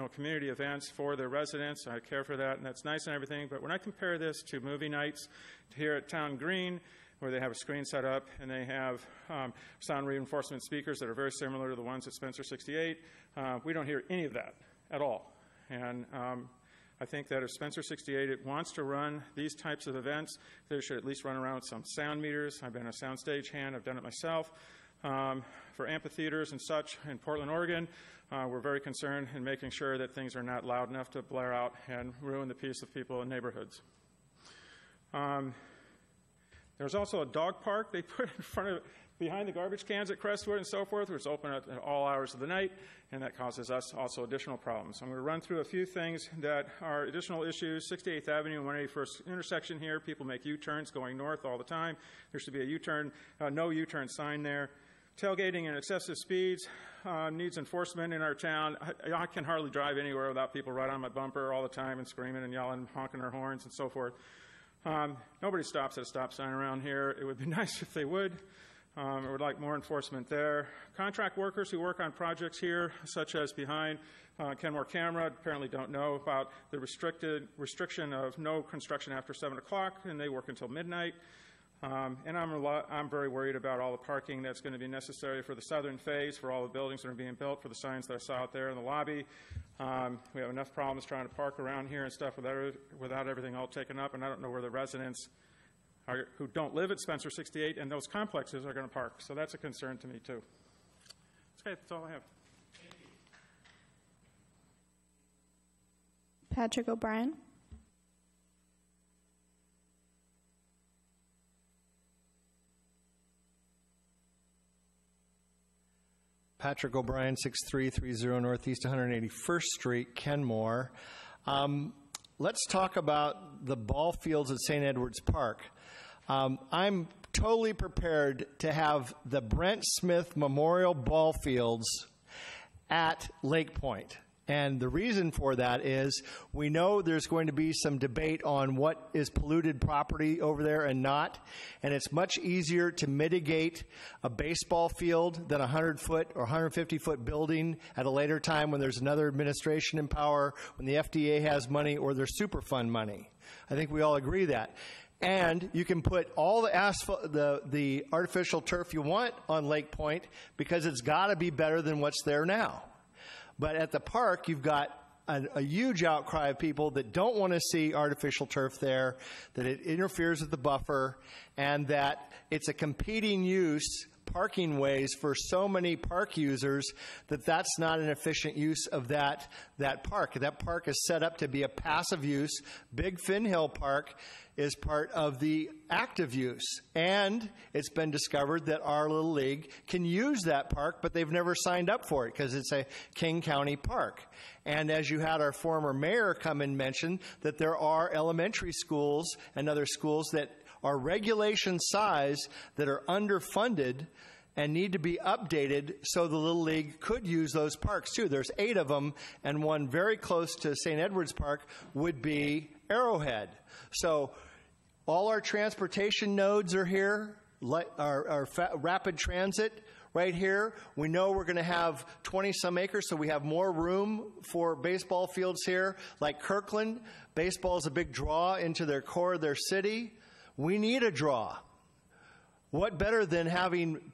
community events for their residents. I care for that, and that's nice and everything. But when I compare this to movie nights here at Town Green, where they have a screen set up and they have sound reinforcement speakers that are very similar to the ones at Spencer 68, we don't hear any of that at all. And I think that if Spencer 68 wants to run these types of events, they should at least run around with some sound meters. I've been a soundstage hand. I've done it myself. For amphitheaters and such in Portland, Oregon, we're very concerned in making sure that things are not loud enough to blare out and ruin the peace of people in neighborhoods. There's also a dog park they put in front of, behind the garbage cans at Crestwood and so forth, which is open at all hours of the night, and that causes us also additional problems. I'm going to run through a few things that are additional issues. 68th Avenue and 181st intersection here, people make U-turns going north all the time. There should be a U-turn, no U-turn sign there. Tailgating and excessive speeds needs enforcement in our town. I can hardly drive anywhere without people right on my bumper all the time and screaming and yelling, honking their horns and so forth. Nobody stops at a stop sign around here. It would be nice if they would. I would like more enforcement there. Contract workers who work on projects here, such as behind Kenmore Camera, apparently don't know about the restriction of no construction after 7 o'clock, and they work until midnight. And I'm very worried about all the parking that's going to be necessary for the southern phase, for all the buildings that are being built, for the signs that I saw out there in the lobby. We have enough problems trying to park around here and stuff without everything all taken up, and I don't know where the residents who don't live at Spencer 68 and those complexes are going to park. So that's a concern to me, too. Okay, that's all I have. Patrick O'Brien. Patrick O'Brien, 6330 Northeast 181st Street, Kenmore. Let's talk about the ball fields at St. Edward's Park. I'm totally prepared to have the Brent Smith Memorial Ball Fields at Lake Point. And the reason for that is we know there's going to be some debate on what is polluted property over there and not. And it's much easier to mitigate a baseball field than a 100-foot or 150-foot building at a later time when there's another administration in power, when the FDA has money or there's Superfund money. I think we all agree that. And you can put all the asphalt, the artificial turf you want on Lake Point because it's got to be better than what's there now. But at the park, you've got a huge outcry of people that don't want to see artificial turf there, that it interferes with the buffer, and that it's a competing use, parking ways for so many park users that that's not an efficient use of that park. That park is set up to be a passive use. Big Finn Hill Park is part of the active use. And it's been discovered that our little league can use that park, but they've never signed up for it because it's a King County park. And as you had our former mayor come and mention, that there are elementary schools and other schools that are regulation size that are underfunded and need to be updated so the Little League could use those parks too. There's 8 of them, and one very close to St. Edward's Park would be Arrowhead. So all our transportation nodes are here, our rapid transit right here. We know we're going to have 20-some acres, so we have more room for baseball fields here. Like Kirkland, baseball is a big draw into their core of their city. We need a draw. What better than having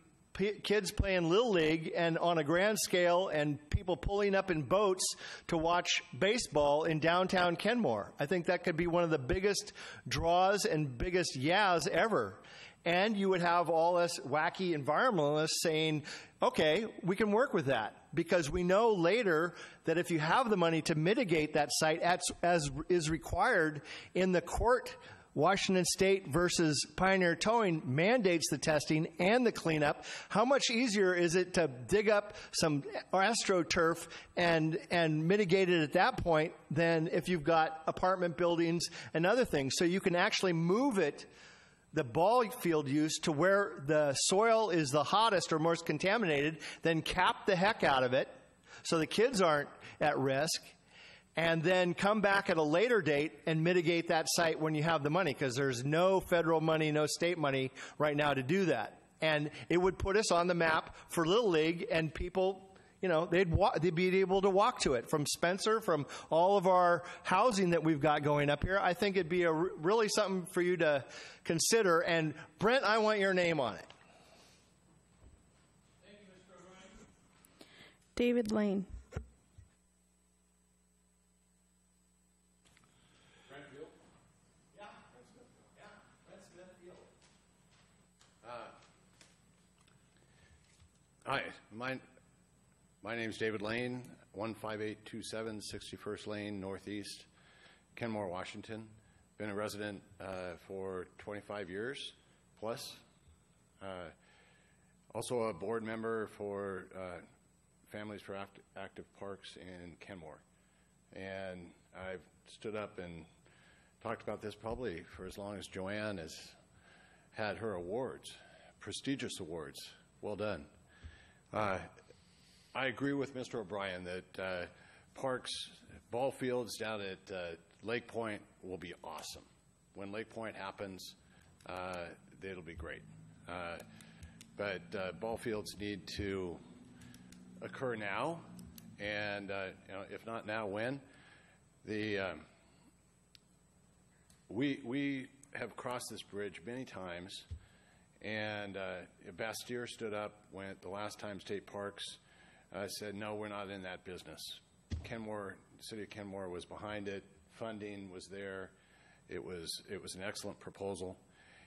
kids playing Little League and on a grand scale and people pulling up in boats to watch baseball in downtown Kenmore? I think that could be one of the biggest draws and biggest yeahs ever. And you would have all us wacky environmentalists saying, okay, we can work with that. Because we know later that if you have the money to mitigate that site as is required in the court, Washington State versus Pioneer Towing mandates the testing and the cleanup. How much easier is it to dig up some AstroTurf and mitigate it at that point than if you've got apartment buildings and other things? So you can actually move it, the ball field use, to where the soil is the hottest or most contaminated, then cap the heck out of it so the kids aren't at risk, and then come back at a later date and mitigate that site when you have the money, because there's no federal money, no state money right now to do that. And it would put us on the map for Little League, and people they'd be able to walk to it from Spencer, from all of our housing that we've got going up here. I think it'd be really something for you to consider. And Brent, I want your name on it. Thank you, Mr. O'Brien. David Lane. Hi, my name's David Lane, 15827 61st Lane Northeast, Kenmore, Washington. Been a resident for 25 years plus. Also a board member for Families for Active Parks in Kenmore. And I've stood up and talked about this probably for as long as Joanne has had her awards, prestigious awards. Well done. I agree with Mr. O'Brien that parks, ball fields down at Lake Point will be awesome. When Lake Point happens, it'll be great. But ball fields need to occur now, and if not now, when? We have crossed this bridge many times. And Bastyr stood up when the last time State Parks said, no, we're not in that business. Kenmore, the city of Kenmore was behind it. Funding was there. It was an excellent proposal.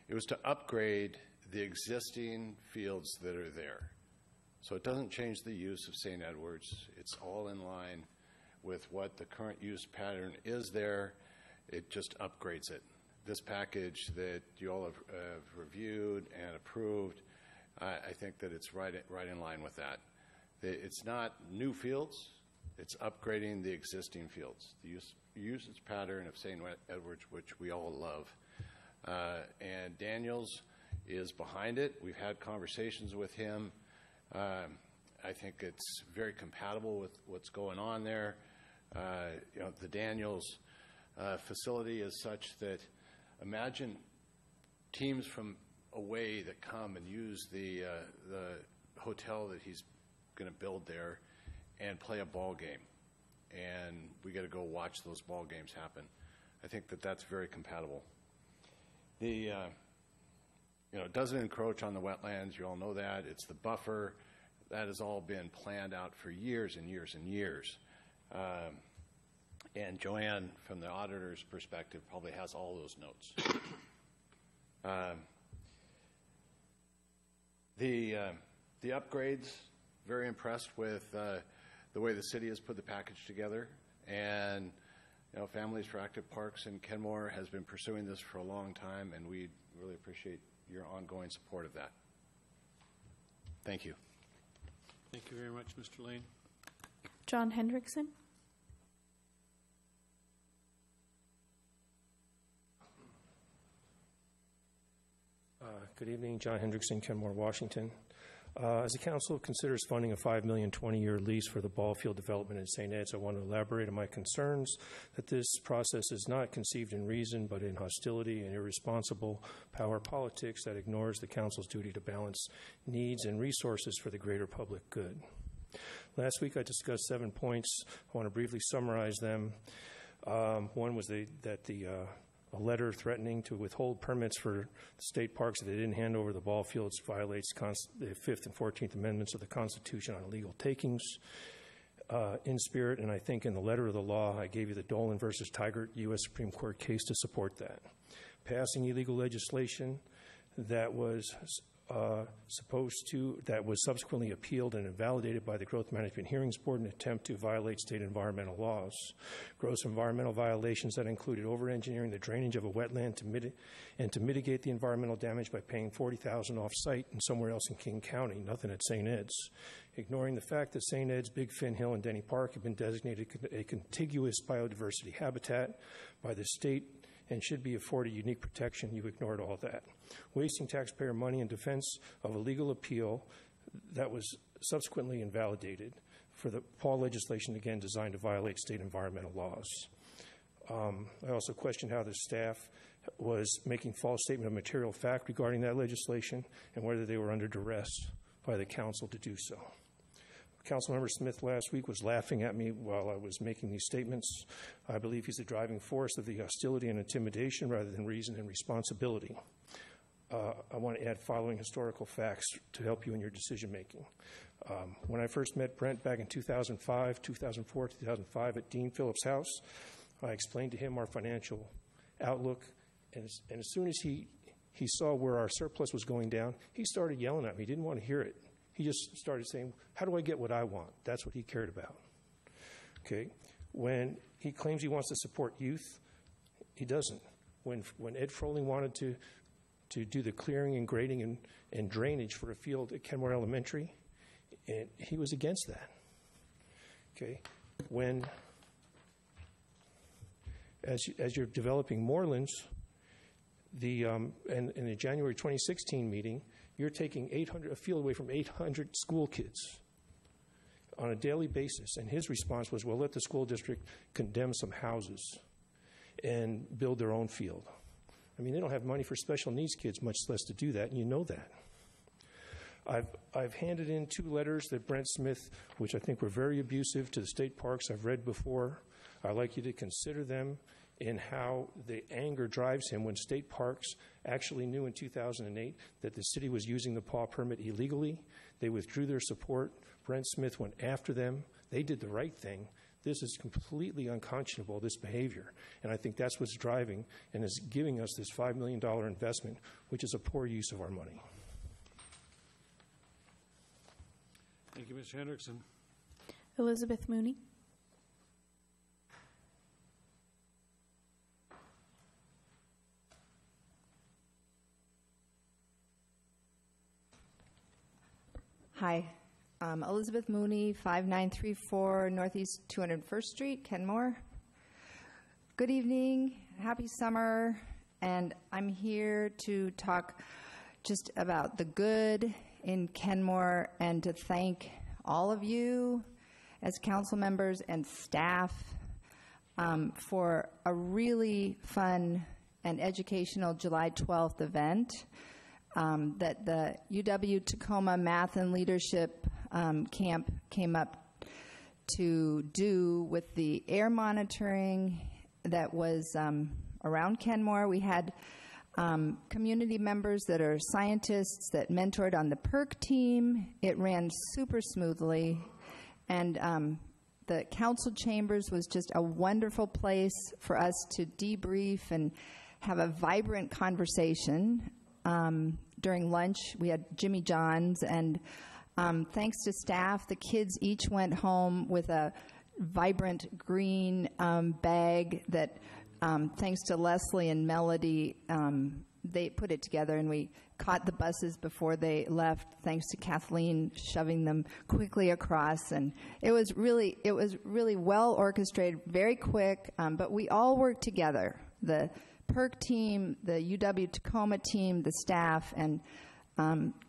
It was to upgrade the existing fields that are there. So it doesn't change the use of St. Edwards. It's all in line with what the current use pattern is there. It just upgrades it. This package that you all have reviewed and approved, I think that it's right in line with that. It's not new fields, it's upgrading the existing fields. The usage pattern of St. Edwards, which we all love. And Daniels is behind it. We've had conversations with him. I think it's very compatible with what's going on there. The Daniels facility is such that imagine teams from away that come and use the hotel that he's going to build there and play a ball game. And we got to go watch those ball games happen. I think that that's very compatible. It doesn't encroach on the wetlands. You all know that. It's the buffer. That has all been planned out for years and years and years. And Joanne, from the auditor's perspective, probably has all those notes. The upgrades, very impressed with the way the city has put the package together. And Families for Active Parks in Kenmore has been pursuing this for a long time, and we really appreciate your ongoing support of that. Thank you. Thank you very much, Mr. Lane. John Hendrickson. Good evening, John Hendrickson, Kenmore, Washington. As the council considers funding a $5 million 20-year lease for the ball field development in St. Ed's, I want to elaborate on my concerns that this process is not conceived in reason, but in hostility and irresponsible power politics that ignores the council's duty to balance needs and resources for the greater public good. Last week, I discussed 7 points. I want to briefly summarize them. One was a letter threatening to withhold permits for state parks if they didn't hand over the ball fields violates the 5th and 14th Amendments of the Constitution on illegal takings. In spirit, and I think in the letter of the law, I gave you the Dolan versus Tigert U.S. Supreme Court case to support that. Passing illegal legislation that was that was subsequently appealed and invalidated by the Growth Management Hearings Board in an attempt to violate state environmental laws. Gross environmental violations that included over-engineering the drainage of a wetland to mitigate the environmental damage by paying $40,000 off-site and somewhere else in King County, nothing at St. Ed's. Ignoring the fact that St. Ed's, Big Fin Hill, and Denny Park have been designated a contiguous biodiversity habitat by the state and should be afforded unique protection, you ignored all that. Wasting taxpayer money in defense of a legal appeal that was subsequently invalidated for the Paul legislation, again, designed to violate state environmental laws. I also questioned how the staff was making false statement of material fact regarding that legislation and whether they were under duress by the council to do so. Councilmember Smith last week was laughing at me while I was making these statements. I believe he's the driving force of the hostility and intimidation rather than reason and responsibility. I want to add following historical facts to help you in your decision-making. When I first met Brent back in 2005, 2004, 2005 at Dean Phillips' house, I explained to him our financial outlook, and as soon as he saw where our surplus was going down, he started yelling at me. He didn't want to hear it. He just started saying, how do I get what I want? That's what he cared about. Okay? When he claims he wants to support youth, he doesn't. When Ed Froling wanted to do the clearing and grading and drainage for a field at Kenmore Elementary, and he was against that. Okay? When, as you're developing moorlands, in the January 2016 meeting, you're taking a field away from 800 school kids on a daily basis. And his response was, well, let the school district condemn some houses and build their own field. I mean, they don't have money for special needs kids, much less to do that, and you know that. I've handed in 2 letters that Brent Smith, which I think were very abusive to the state parks, I've read before. I'd like you to consider them in how the anger drives him when state parks actually knew in 2008 that the city was using the paw permit illegally. They withdrew their support. Brent Smith went after them. They did the right thing. This is completely unconscionable, this behavior. And I think that's what's driving and is giving us this $5 million investment, which is a poor use of our money. Thank you, Mr. Hendrickson. Elizabeth Mooney. Hi, Elizabeth Mooney, 5934 Northeast 201st Street, Kenmore. Good evening, happy summer, and I'm here to talk just about the good in Kenmore and to thank all of you as council members and staff for a really fun and educational July 12th event that the UW-Tacoma Math and Leadership Camp came up to do with the air monitoring that was around Kenmore. We had community members that are scientists that mentored on the PERC team. It ran super smoothly, and the council chambers was just a wonderful place for us to debrief and have a vibrant conversation. During lunch, we had Jimmy John's, and thanks to staff, the kids each went home with a vibrant green bag that, thanks to Leslie and Melody, they put it together, and we caught the buses before they left, thanks to Kathleen shoving them quickly across. And it was really well orchestrated, very quick, but we all worked together. The PERC team, the UW-Tacoma team, the staff, and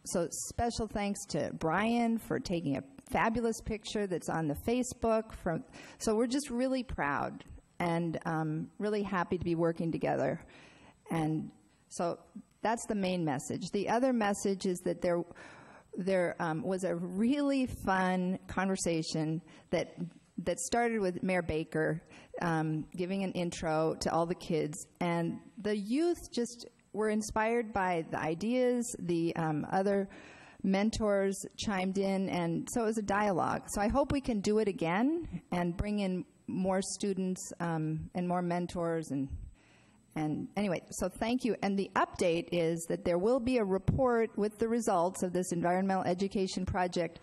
so special thanks to Brian for taking a fabulous picture that's on the Facebook. So we're just really proud and really happy to be working together. And so that's the main message. The other message is that there was a really fun conversation that started with Mayor Baker giving an intro to all the kids, and the youth just were inspired by the ideas. The other mentors chimed in, and so it was a dialogue. So I hope we can do it again and bring in more students and more mentors. And anyway, so thank you. And the update is that there will be a report with the results of this environmental education project.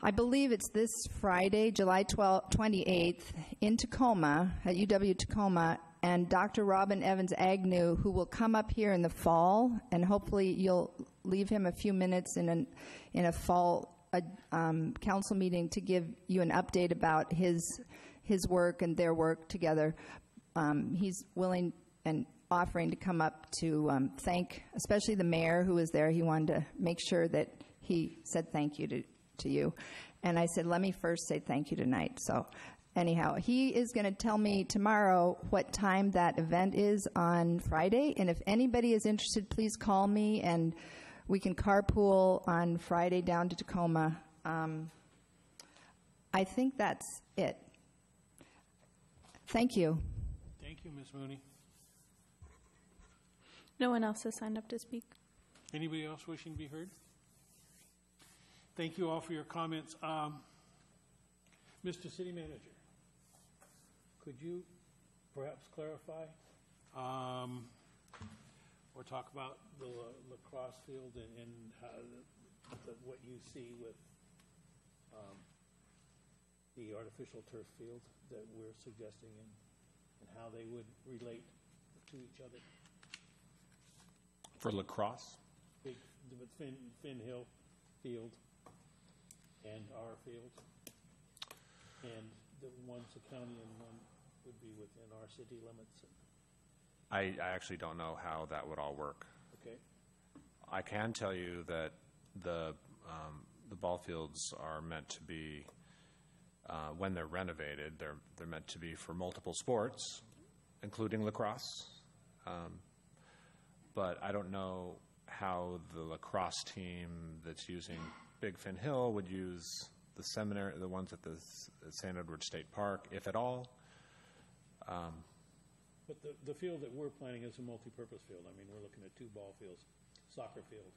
I believe it's this Friday, July 28th, in Tacoma, at UW-Tacoma, and Dr. Robin Evans-Agnew, who will come up here in the fall, and hopefully you'll leave him a few minutes in a fall council meeting to give you an update about his work and their work together. He's willing and offering to come up to thank, especially the mayor who was there. He wanted to make sure that he said thank you to you. And I said, let me first say thank you tonight. So anyhow, he is going to tell me tomorrow what time that event is on Friday. And if anybody is interested, please call me, and we can carpool on Friday down to Tacoma. I think that's it. Thank you. Thank you, Ms. Mooney. No one else has signed up to speak. Anybody else wishing to be heard? Thank you all for your comments. Mr. City Manager, could you perhaps clarify or talk about the lacrosse field and how what you see with the artificial turf field that we're suggesting and how they would relate to each other? For lacrosse? The Finn Hill field and our field, and the one's a county and one would be within our city limits. I actually don't know how that would all work. Okay. I can tell you that the ball fields are meant to be, when they're renovated, they're meant to be for multiple sports, including lacrosse. But I don't know how the lacrosse team that's using Big Finn Hill would use the seminary, the ones at the St. Edward State Park, if at all. But the field that we're planning is a multi-purpose field. I mean, we're looking at 2 ball fields, soccer field,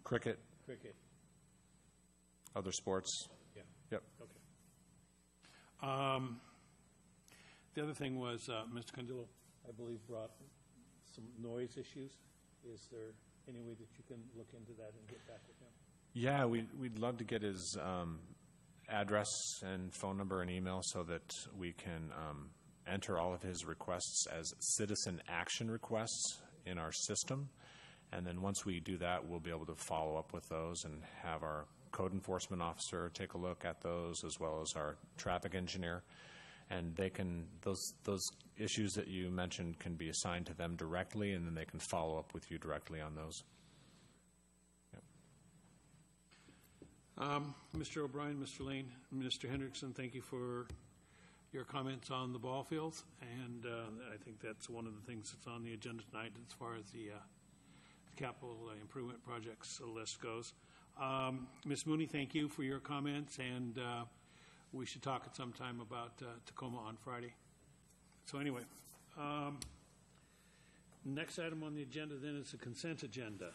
Cricket, other sports. Yeah. Yep. Okay. The other thing was Mr. Condillo, I believe, brought some noise issues. Is there any way that you can look into that and get back with him? Yeah, we'd love to get his address and phone number and email so that we can enter all of his requests as citizen action requests in our system. And then once we do that, we'll be able to follow up with those and have our code enforcement officer take a look at those, as well as our traffic engineer. And they can, those issues that you mentioned can be assigned to them directly, and then they can follow up with you directly on those. Mr. O'Brien, Mr. Lane, Mr. Hendrickson, thank you for your comments on the ball fields, and I think that's one of the things that's on the agenda tonight as far as the capital improvement projects list goes. Ms. Mooney, thank you for your comments, and we should talk at some time about Tacoma on Friday. So anyway, next item on the agenda then is the consent agenda.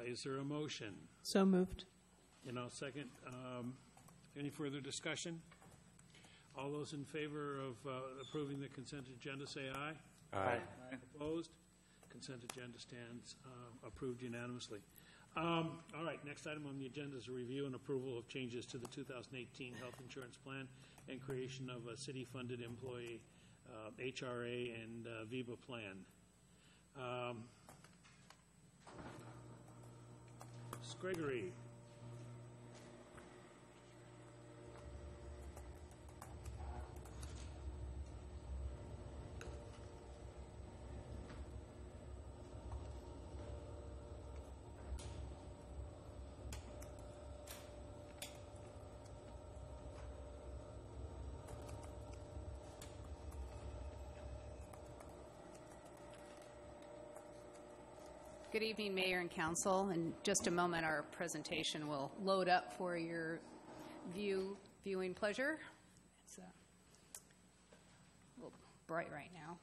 Is there a motion? So moved. And I'll second. Any further discussion? All those in favor of approving the consent agenda say aye. Aye. Opposed? Consent agenda stands approved unanimously. All right, next item on the agenda is a review and approval of changes to the 2018 health insurance plan and creation of a city-funded employee HRA and VIVA plan. Ms. Gregory. Good evening, Mayor and Council. In just a moment, our presentation will load up for your viewing pleasure. It's a little bright right now.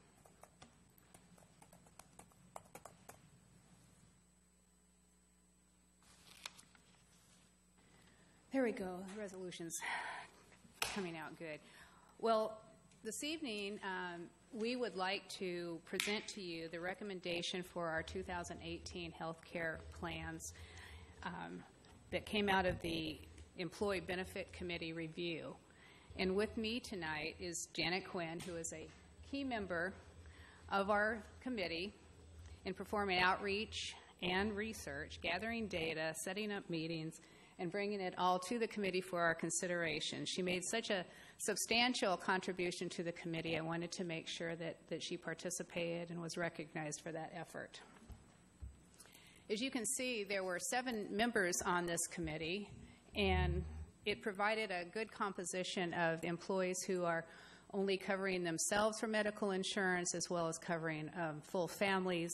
There we go. The resolution's coming out good. Well, this evening, we would like to present to you the recommendation for our 2018 health care plans that came out of the Employee Benefit Committee review. And with me tonight is Janet Quinn, who is a key member of our committee in performing outreach and research, gathering data, setting up meetings, and bringing it all to the committee for our consideration. She made such a substantial contribution to the committee. I wanted to make sure that she participated and was recognized for that effort. As you can see, there were 7 members on this committee, and it provided a good composition of employees who are only covering themselves for medical insurance as well as covering full families.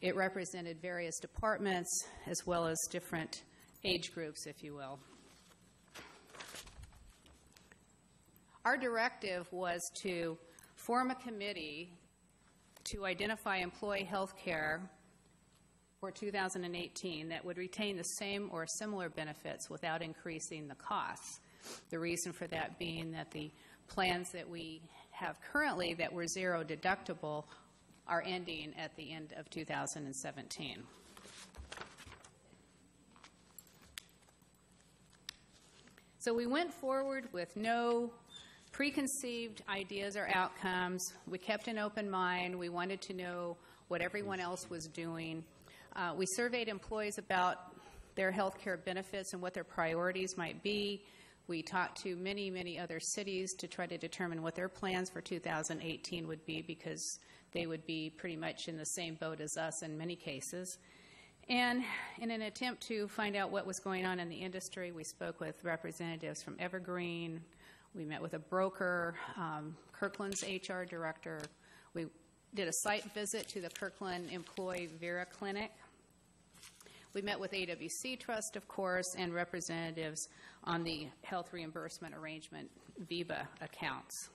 It represented various departments as well as different age groups, if you will. our directive was to form a committee to identify employee health care for 2018 that would retain the same or similar benefits without increasing the costs. The reason for that being that the plans that we have currently that were zero deductible are ending at the end of 2017. So we went forward with no preconceived ideas or outcomes. We kept an open mind. We wanted to know what everyone else was doing. We surveyed employees about their health care benefits and what their priorities might be. We talked to many, many other cities to try to determine what their plans for 2018 would be, because they would be pretty much in the same boat as us in many cases. And in an attempt to find out what was going on in the industry, we spoke with representatives from Evergreen. We met with a broker, Kirkland's HR director. We did a site visit to the Kirkland Employee Vera Clinic. We met with AWC Trust, of course, and representatives on the health reimbursement arrangement VIBA accounts.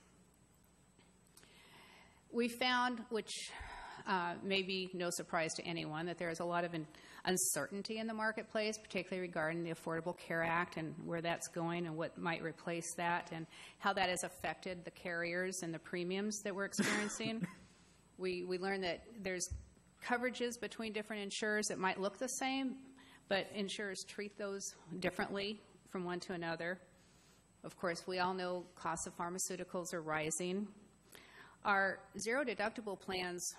We found, which may be no surprise to anyone, that there is a lot of uncertainty in the marketplace, particularly regarding the Affordable Care Act and where that's going and what might replace that and how that has affected the carriers and the premiums that we're experiencing. We learned that there's coverages between different insurers that might look the same, but insurers treat those differently from one to another. Of course, we all know costs of pharmaceuticals are rising. Our zero deductible plans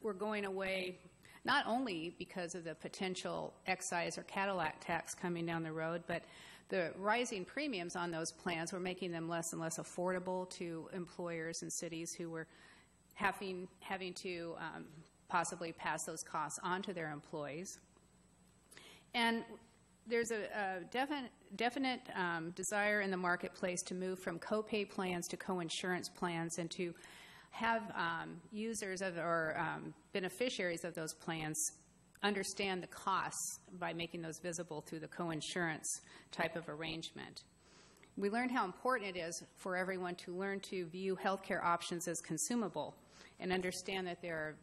were going away not only because of the potential excise or Cadillac tax coming down the road, but the rising premiums on those plans were making them less and less affordable to employers and cities who were having to possibly pass those costs on to their employees. And there's a definite desire in the marketplace to move from copay plans to coinsurance plans and to have users of, or beneficiaries of those plans understand the costs by making those visible through the coinsurance type of arrangement. We learned how important it is for everyone to learn to view healthcare options as consumable and understand that there are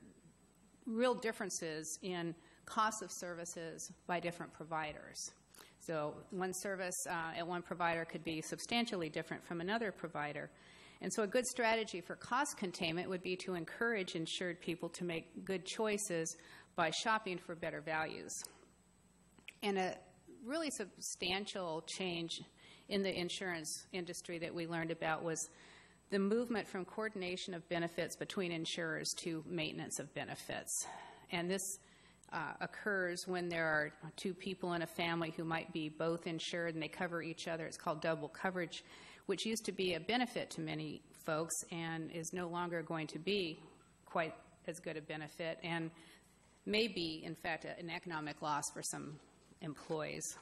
real differences in costs of services by different providers. So one service at one provider could be substantially different from another provider. And so a good strategy for cost containment would be to encourage insured people to make good choices by shopping for better values. And a really substantial change in the insurance industry that we learned about was the movement from coordination of benefits between insurers to maintenance of benefits. And this occurs when there are two people in a family who might be both insured and they cover each other. It's called double coverage, which used to be a benefit to many folks and is no longer going to be quite as good a benefit and may be, in fact, an economic loss for some employees.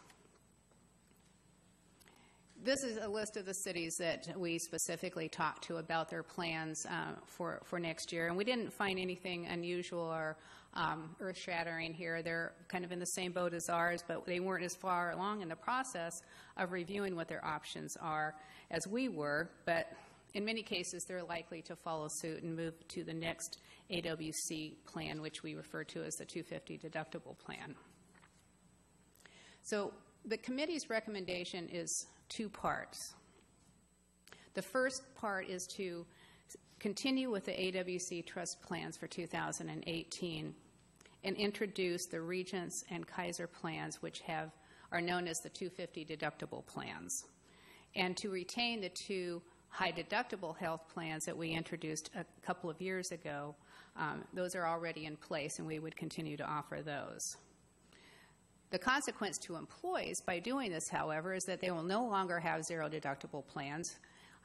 This is a list of the cities that we specifically talked to about their plans for next year, and we didn't find anything unusual or earth-shattering here. They're kind of in the same boat as ours, but they weren't as far along in the process of reviewing what their options are as we were, but in many cases they're likely to follow suit and move to the next AWC plan, which we refer to as the $250 deductible plan. So the committee's recommendation is two parts. The first part is to continue with the AWC trust plans for 2018 and introduce the Regents and Kaiser plans, which are known as the $250 deductible plans, and to retain the two high deductible health plans that we introduced a couple of years ago. Those are already in place, and we would continue to offer those. The consequence to employees by doing this, however, is that they will no longer have zero deductible plans.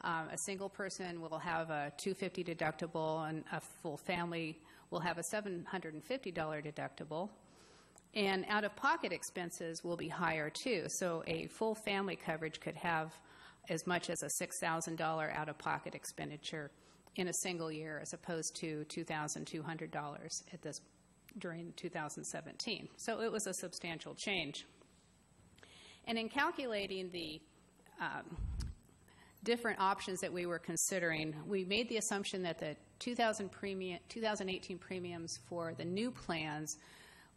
A single person will have a $250 deductible, and a full family will have a $750 deductible. And out-of-pocket expenses will be higher, too. So a full family coverage could have as much as a $6,000 out-of-pocket expenditure in a single year, as opposed to $2,200 during 2017. So it was a substantial change. And in calculating the different options that we were considering, we made the assumption that the 2018 premiums for the new plans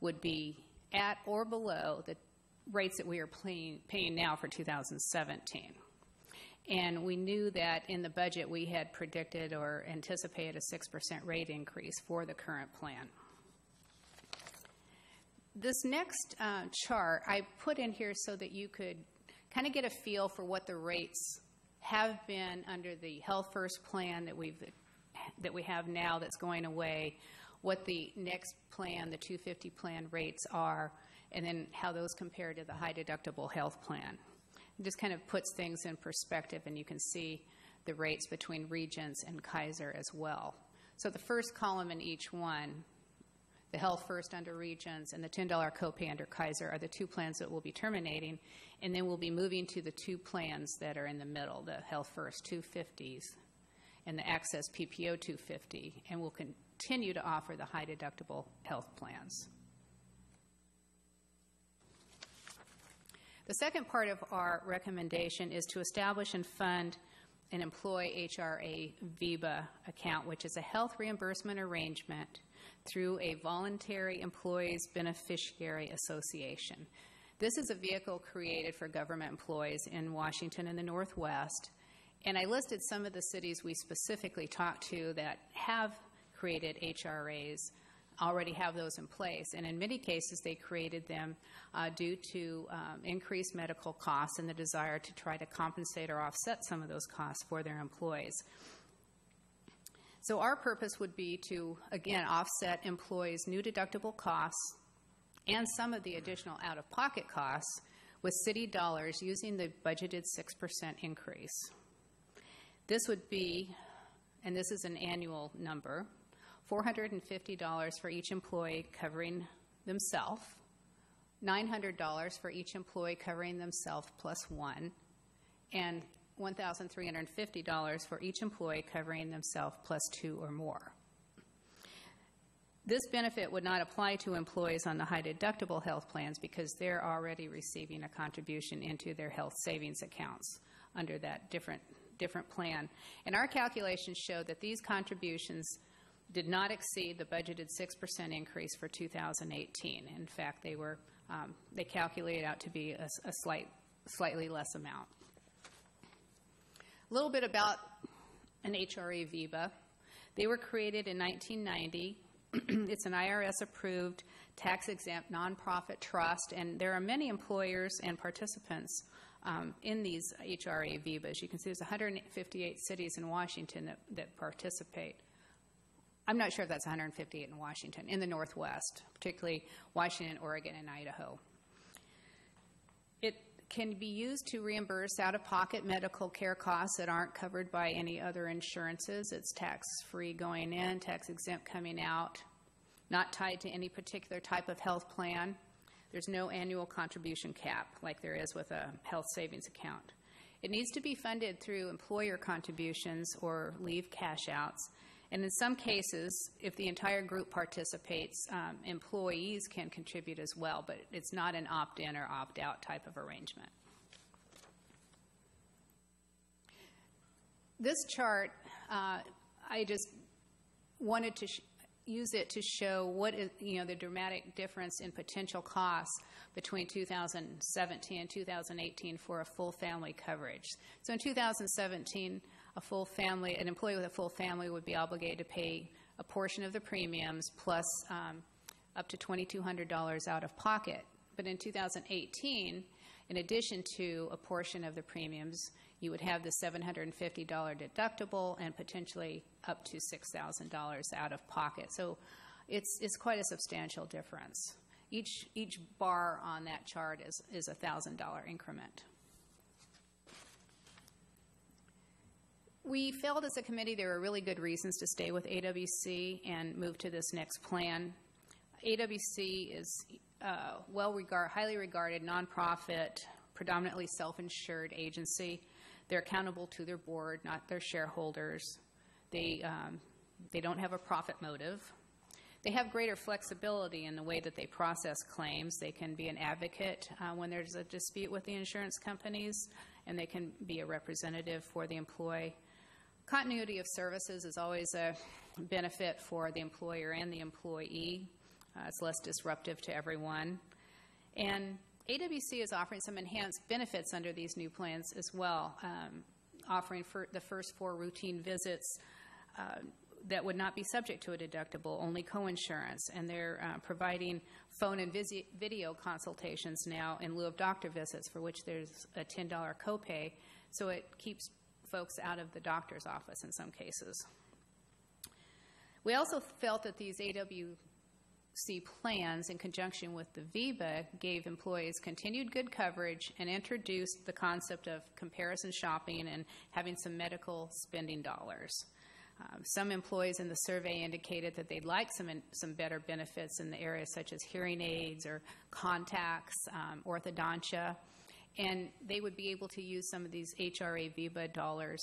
would be at or below the rates that we are paying now for 2017. And we knew that in the budget we had predicted or anticipated a 6% rate increase for the current plan. This next chart I put in here so that you could kind of get a feel for what the rates have been under the Health First plan that we have now that's going away, what the next plan, the 250 plan rates are, and then how those compare to the high deductible health plan. It just kind of puts things in perspective, and you can see the rates between Regents and Kaiser as well. So the first column in each one, the Health First under Regents and the $10 copay under Kaiser, are the two plans that we'll be terminating, and then we'll be moving to the two plans that are in the middle, the Health First 250s and the Access PPO 250, and we'll continue to offer the high deductible health plans. The second part of our recommendation is to establish and fund an employee HRA VIBA account, which is a health reimbursement arrangement through a voluntary employees beneficiary association. This is a vehicle created for government employees in Washington and the Northwest, and I listed some of the cities we specifically talked to that have created HRAs, already have those in place, and in many cases they created them due to increased medical costs and the desire to try to compensate or offset some of those costs for their employees. So our purpose would be to, again, offset employees' new deductible costs and some of the additional out-of-pocket costs with city dollars using the budgeted 6% increase. This would be, and this is an annual number, $450 for each employee covering themselves, $900 for each employee covering themselves plus one, and $1,350 for each employee covering themselves plus two or more. This benefit would not apply to employees on the high deductible health plans because they're already receiving a contribution into their health savings accounts under that different plan. And our calculations showed that these contributions did not exceed the budgeted 6% increase for 2018. In fact, they calculated out to be a slightly less amount. A little bit about an HRA VIBA. They were created in 1990. It's an IRS-approved, tax-exempt nonprofit trust, and there are many employers and participants in these HRA VIBAs. You can see there's 158 cities in Washington that participate. I'm not sure if that's 158 in Washington, in the Northwest, particularly Washington, Oregon, and Idaho. It can be used to reimburse out-of-pocket medical care costs that aren't covered by any other insurances. It's tax-free going in, tax-exempt coming out, not tied to any particular type of health plan. There's no annual contribution cap like there is with a health savings account. It needs to be funded through employer contributions or leave cash outs. And in some cases, if the entire group participates, employees can contribute as well, but it's not an opt-in or opt-out type of arrangement. This chart, I just wanted to use it to show what is, the dramatic difference in potential costs between 2017 and 2018 for a full family coverage. So in 2017, an employee with a full family would be obligated to pay a portion of the premiums plus up to $2,200 out of pocket. But in 2018, in addition to a portion of the premiums, you would have the $750 deductible and potentially up to $6,000 out of pocket. So it's quite a substantial difference. Each bar on that chart is a $1,000 increment. We felt as a committee there were really good reasons to stay with AWC and move to this next plan. AWC is highly regarded nonprofit, predominantly self-insured agency. They're accountable to their board, not their shareholders. They don't have a profit motive. They have greater flexibility in the way that they process claims. They can be an advocate when there's a dispute with the insurance companies and they can be a representative for the employee. Continuity of services is always a benefit for the employer and the employee. It's less disruptive to everyone. And AWC is offering some enhanced benefits under these new plans as well, offering for the first 4 routine visits that would not be subject to a deductible, only coinsurance. And they're providing phone and video consultations now in lieu of doctor visits, for which there's a $10 copay, so it keeps folks out of the doctor's office in some cases. We also felt that these AWC plans, in conjunction with the VIII, gave employees continued good coverage and introduced the concept of comparison shopping and having some medical spending dollars. Some employees in the survey indicated that they'd like some better benefits in the areas such as hearing aids or contacts, orthodontia, and they would be able to use some of these HRA VIII dollars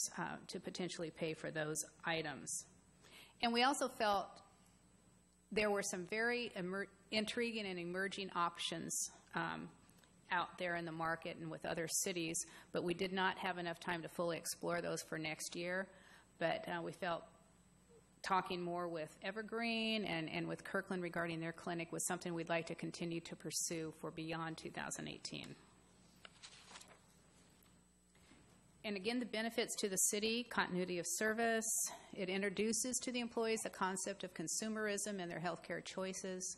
to potentially pay for those items. And we also felt there were some very intriguing and emerging options out there in the market and with other cities, but we did not have enough time to fully explore those for next year. But we felt talking more with Evergreen and with Kirkland regarding their clinic was something we'd like to continue to pursue for beyond 2018. And again, the benefits to the city: continuity of service. It introduces to the employees the concept of consumerism and their healthcare choices.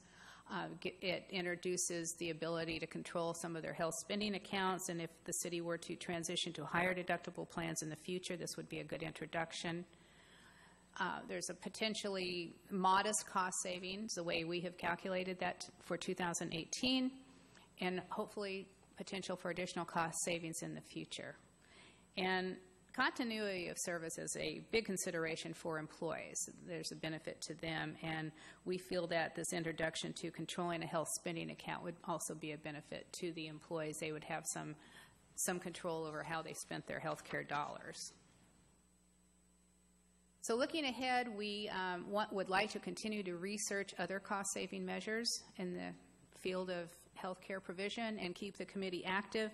It introduces the ability to control some of their health spending accounts, and if the city were to transition to higher deductible plans in the future, this would be a good introduction. There's a potentially modest cost savings, the way we have calculated that for 2018, and hopefully potential for additional cost savings in the future. And continuity of service is a big consideration for employees. There's a benefit to them, and we feel that this introduction to controlling a health spending account would also be a benefit to the employees. They would have some control over how they spent their health care dollars. So looking ahead, we would like to continue to research other cost-saving measures in the field of health care provision and keep the committee active,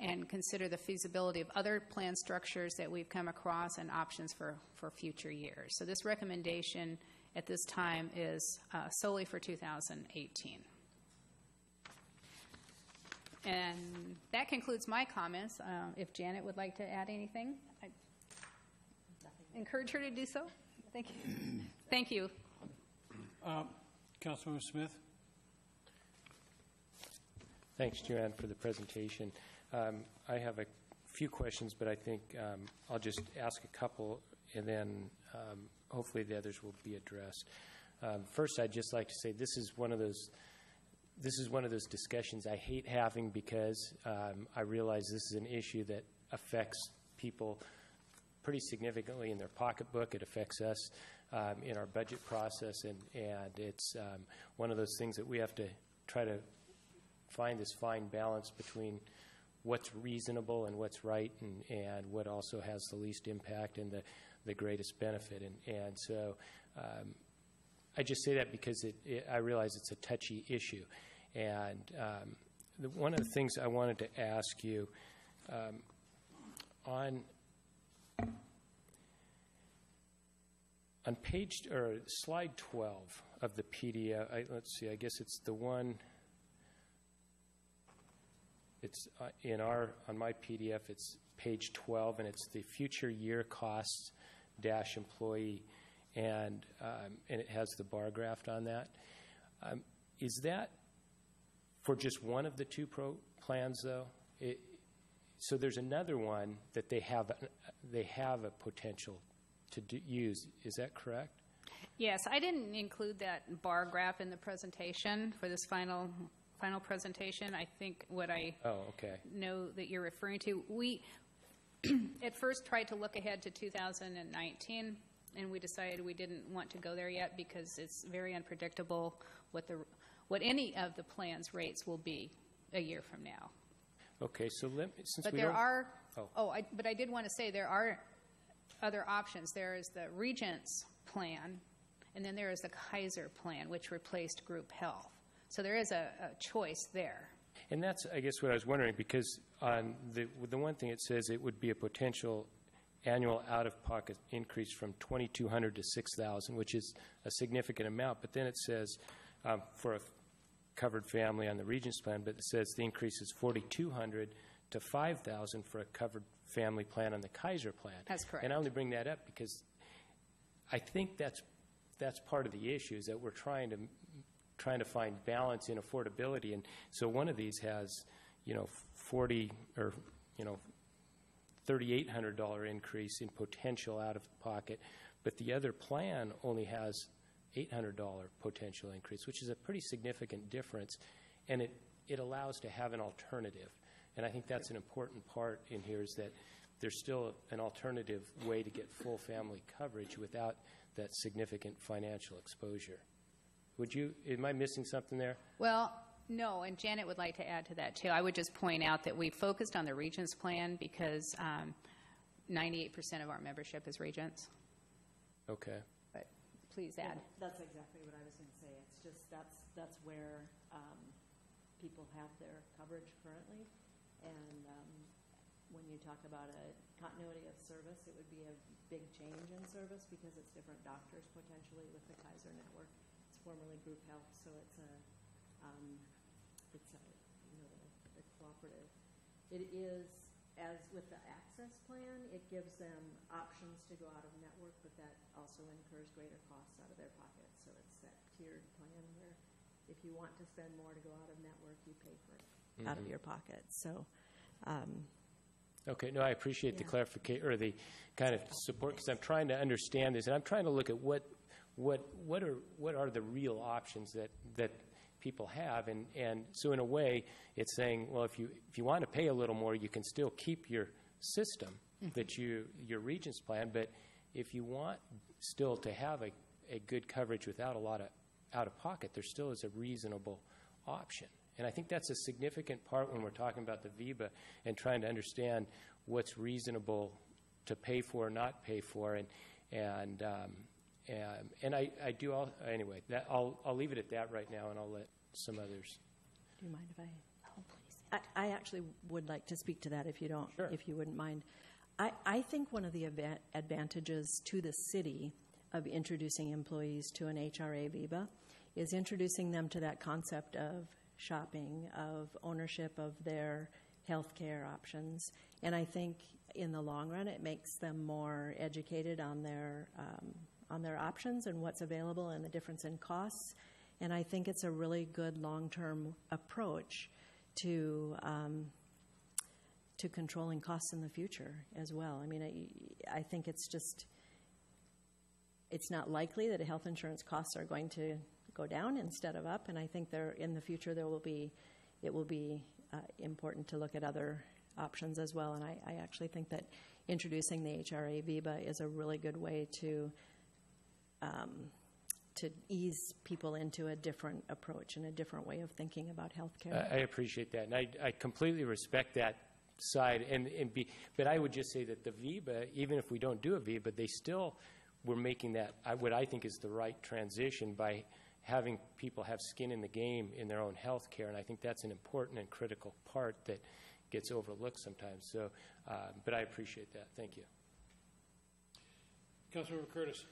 and consider the feasibility of other plan structures that we've come across and options for future years. So this recommendation at this time is solely for 2018. And that concludes my comments. If Janet would like to add anything, I encourage her to do so. Thank you. Thank you. Councilmember Smith. Thanks, Joanne, for the presentation. I have a few questions, but I think I'll just ask a couple, and then hopefully the others will be addressed. First, I'd just like to say this is one of those discussions I hate having, because I realize this is an issue that affects people pretty significantly in their pocketbook. It affects us in our budget process, and it's one of those things that we have to try to find this fine balance between what's reasonable and what's right, and what also has the least impact and the greatest benefit. And so I just say that because I realize it's a touchy issue. And one of the things I wanted to ask you, on page, or slide 12 of the PDF, let's see, I guess it's the one. It's on my PDF, it's page 12, and it's the future year costs dash employee, and it has the bar graph on that. Is that for just one of the two plans, though? So there's another one that they have a potential to use. Is that correct? Yes, I didn't include that bar graph in the presentation for this final presentation. I think what I know that you're referring to, we at first tried to look ahead to 2019, and we decided we didn't want to go there yet because it's very unpredictable what any of the plan's rates will be a year from now. Okay, so but I did want to say there are other options. There is the Regents plan, and then there is the Kaiser plan, which replaced group health. So there is a choice there. And that's, I guess, what I was wondering, because on the one thing it says it would be a potential annual out-of-pocket increase from $2,200 to $6,000, which is a significant amount. But then it says for a covered family on the Regents plan, but it says the increase is $4,200 to $5,000 for a covered family plan on the Kaiser plan. That's correct. And I only bring that up because I think that's part of the issue, is that we're trying to find balance in affordability. And so one of these has, $4,000 or $3,800 increase in potential out of pocket, but the other plan only has $800 potential increase, which is a pretty significant difference, and it allows to have an alternative. And I think that's an important part in here, is that there's still an alternative way to get full family coverage without that significant financial exposure. Am I missing something there? Well, no, and Janet would like to add to that, too. I would just point out that we focused on the Regents plan because 98% of our membership is Regents. Okay. But please add. That's exactly what I was going to say. It's just that's where people have their coverage currently. And when you talk about a continuity of service, it would be a big change in service because it's different doctors potentially with the Kaiser network. It's formerly Group Health, so it's a the cooperative. It is, as with the access plan, it gives them options to go out of network, but that also incurs greater costs out of their pocket. So it's that tiered plan where if you want to spend more to go out of network, you pay for it out of your pocket. So. Okay, no, I appreciate the clarification or the kind of support, because I'm trying to understand this, and I'm trying to look at what are the real options that people have, and so in a way, it's saying, well, if you want to pay a little more, you can still keep your system that your Regents plan, but if you want still to have a good coverage without a lot of out of pocket, there still is a reasonable option. And I think that's a significant part when we're talking about the VIBA and trying to understand what's reasonable to pay for or not pay for. And I do all, anyway, I'll leave it at that right now, and I'll let some others. Do you mind if I? Oh, please. I actually would like to speak to that if you don't, Sure. If you wouldn't mind. I think one of the advantages to the city of introducing employees to an HRA VIBA is introducing them to that concept of shopping, of ownership of their health care options. And I think in the long run, it makes them more educated on their options and what's available and the difference in costs. And I think it's a really good long-term approach to controlling costs in the future as well. I mean, I think it's not likely that health insurance costs are going to go down instead of up, and I think in the future it will be important to look at other options as well. And I actually think that introducing the HRA VIBA is a really good way to ease people into a different approach and a different way of thinking about healthcare. I appreciate that, and I completely respect that side. But I would just say that the VIBA, even if we don't do a VIBA, they still were making that what I think is the right transition by having people have skin in the game in their own health care, and I think that's an important and critical part that gets overlooked sometimes. So, but I appreciate that. Thank you. Councilmember Curtis.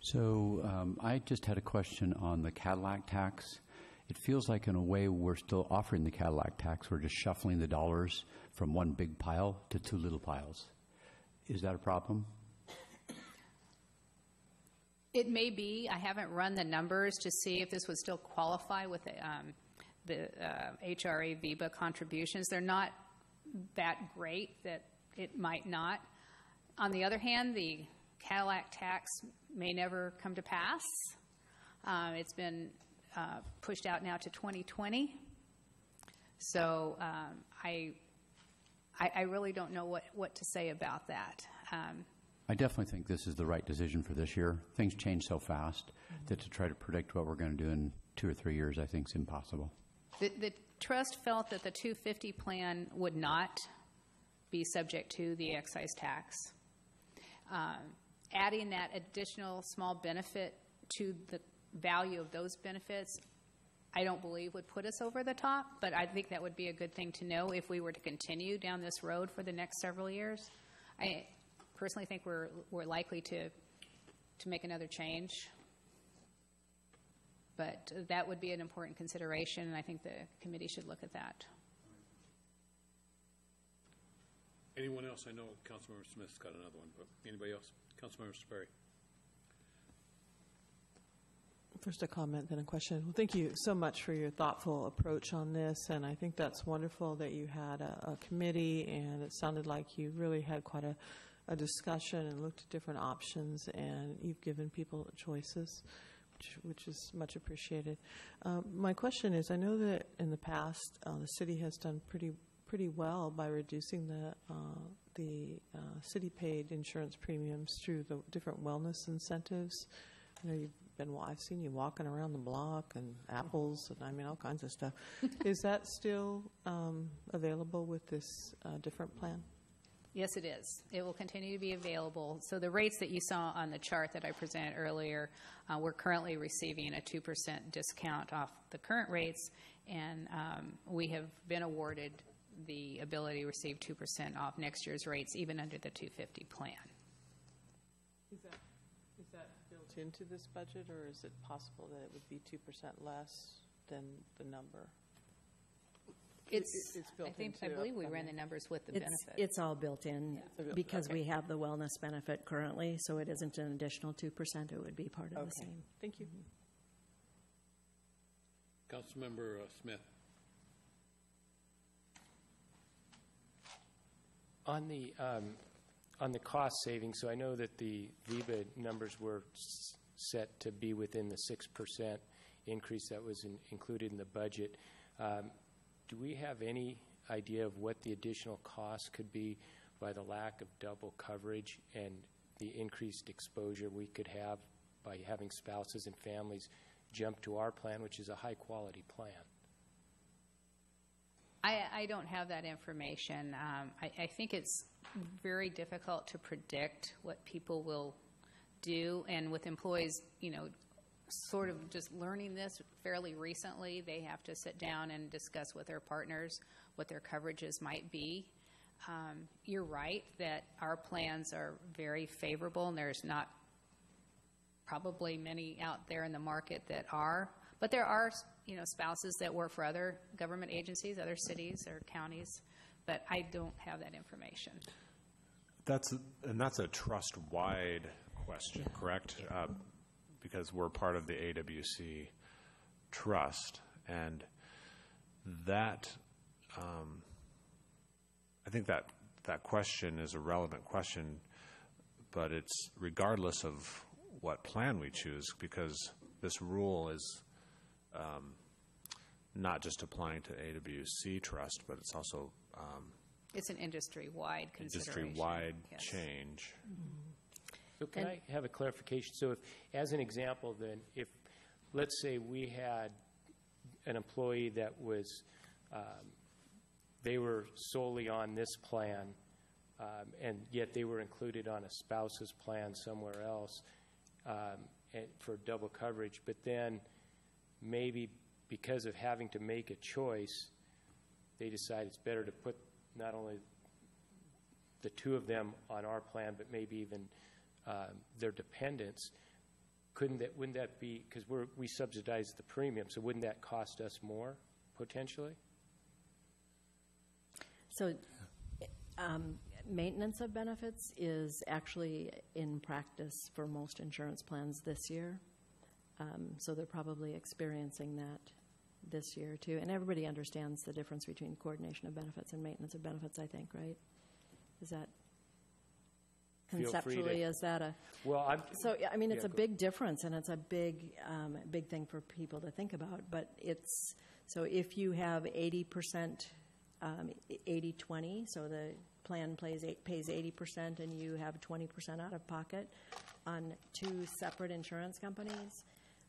So I just had a question on the Cadillac tax. It feels like in a way we're still offering the Cadillac tax. We're just shuffling the dollars from one big pile to two little piles. Is that a problem? It may be. I haven't run the numbers to see if this would still qualify with the HRA VIBA contributions. They're not that great that it might not. On the other hand, the Cadillac tax may never come to pass. It's been pushed out now to 2020. So I really don't know what to say about that. I definitely think this is the right decision for this year. Things change so fast that to try to predict what we're going to do in 2 or 3 years, I think is impossible. The trust felt that the 250 plan would not be subject to the excise tax. Adding that additional small benefit to the value of those benefits I don't believe would put us over the top, but I think that would be a good thing to know if we were to continue down this road for the next several years. I personally think we're likely to make another change, but that would be an important consideration, and I think the committee should look at that. Anyone else? I know Councilmember Smith's got another one, but anybody else? Councilmember Sperry. First a comment, then a question. Well, thank you so much for your thoughtful approach on this, and I think that's wonderful that you had a committee, and it sounded like you really had quite a discussion and looked at different options, and you've given people choices, which is much appreciated. My question is, I know that in the past the city has done pretty well by reducing the city-paid insurance premiums through the different wellness incentives. I know I've seen you walking around the block and apples and I mean all kinds of stuff. Is that still available with this different plan? Yes, it is. It will continue to be available. So the rates that you saw on the chart that I presented earlier, we're currently receiving a 2% discount off the current rates, and we have been awarded the ability to receive 2% off next year's rates, even under the 250 plan. Is that built into this budget, or is it possible that it would be 2% less than the number? It's built I believe we ran the numbers with the benefit. It's all built in because we have the wellness benefit currently, so it isn't an additional 2%. It would be part of the same. Thank you. Councilmember Smith. On the cost savings, so I know that the VIBA numbers were set to be within the 6% increase that was included in the budget. Do we have any idea of what the additional costs could be by the lack of double coverage and the increased exposure we could have by having spouses and families jump to our plan, which is a high-quality plan? I don't have that information. I think it's very difficult to predict what people will do, and with employees, sort of just learning this fairly recently, they have to sit down and discuss with their partners what their coverages might be. You're right that our plans are very favorable, and there's not probably many out there in the market that are, but there are spouses that work for other government agencies, other cities or counties, but I don't have that information. That's a trust-wide question, correct? Because we're part of the AWC trust, and that I think that question is a relevant question, but it's regardless of what plan we choose, because this rule is not just applying to AWC trust, but it's also it's an industry-wide consideration. Industry-wide change. So can I have a clarification? So if, as an example, then, if, let's say we had an employee that was, they were solely on this plan, and yet they were included on a spouse's plan somewhere else and for double coverage, but then maybe because of having to make a choice, they decide it's better to put not only the two of them on our plan, but maybe even their dependents. Wouldn't that be, because we subsidize the premium, so wouldn't that cost us more potentially? So maintenance of benefits is actually in practice for most insurance plans this year. So they're probably experiencing that this year too. And everybody understands the difference between coordination of benefits and maintenance of benefits, I think, right? Is that conceptually, is that a... Well, so, I mean, it's a big difference, and it's a big thing for people to think about. But it's, so if you have 80%, 80-20, so the plan pays 80% and you have 20% out of pocket on two separate insurance companies,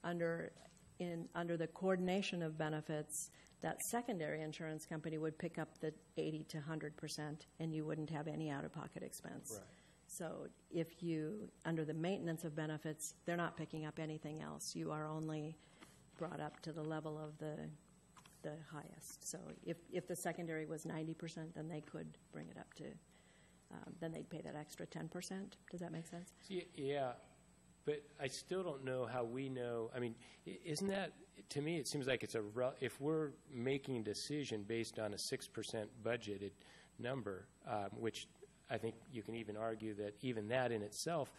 under the coordination of benefits, that secondary insurance company would pick up the 80 to 100%, and you wouldn't have any out-of-pocket expense. Right. So if you, under the maintenance of benefits, they're not picking up anything else. You are only brought up to the level of the highest. So if the secondary was 90%, then they could bring it up to, then they'd pay that extra 10%. Does that make sense? Yeah, but I still don't know how we know. I mean, isn't that, to me, it seems like it's if we're making a decision based on a 6% budgeted number, which I think you can even argue that even that in itself,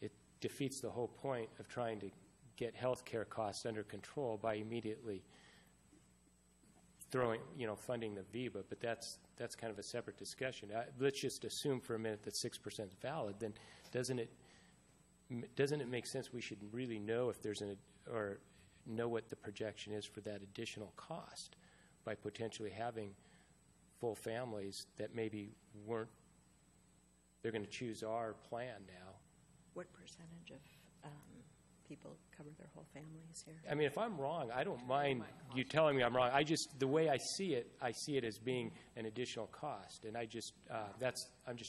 it defeats the whole point of trying to get health care costs under control by immediately funding the VIBA, but that's kind of a separate discussion. Let's just assume for a minute that 6% is valid. Then doesn't it make sense we should really know if there's or know what the projection is for that additional cost by potentially having full families that maybe they're going to choose our plan now. What percentage of people cover their whole families here? I mean, if I'm wrong, I don't mind you telling me I'm wrong. The way I see it as being an additional cost, and I'm just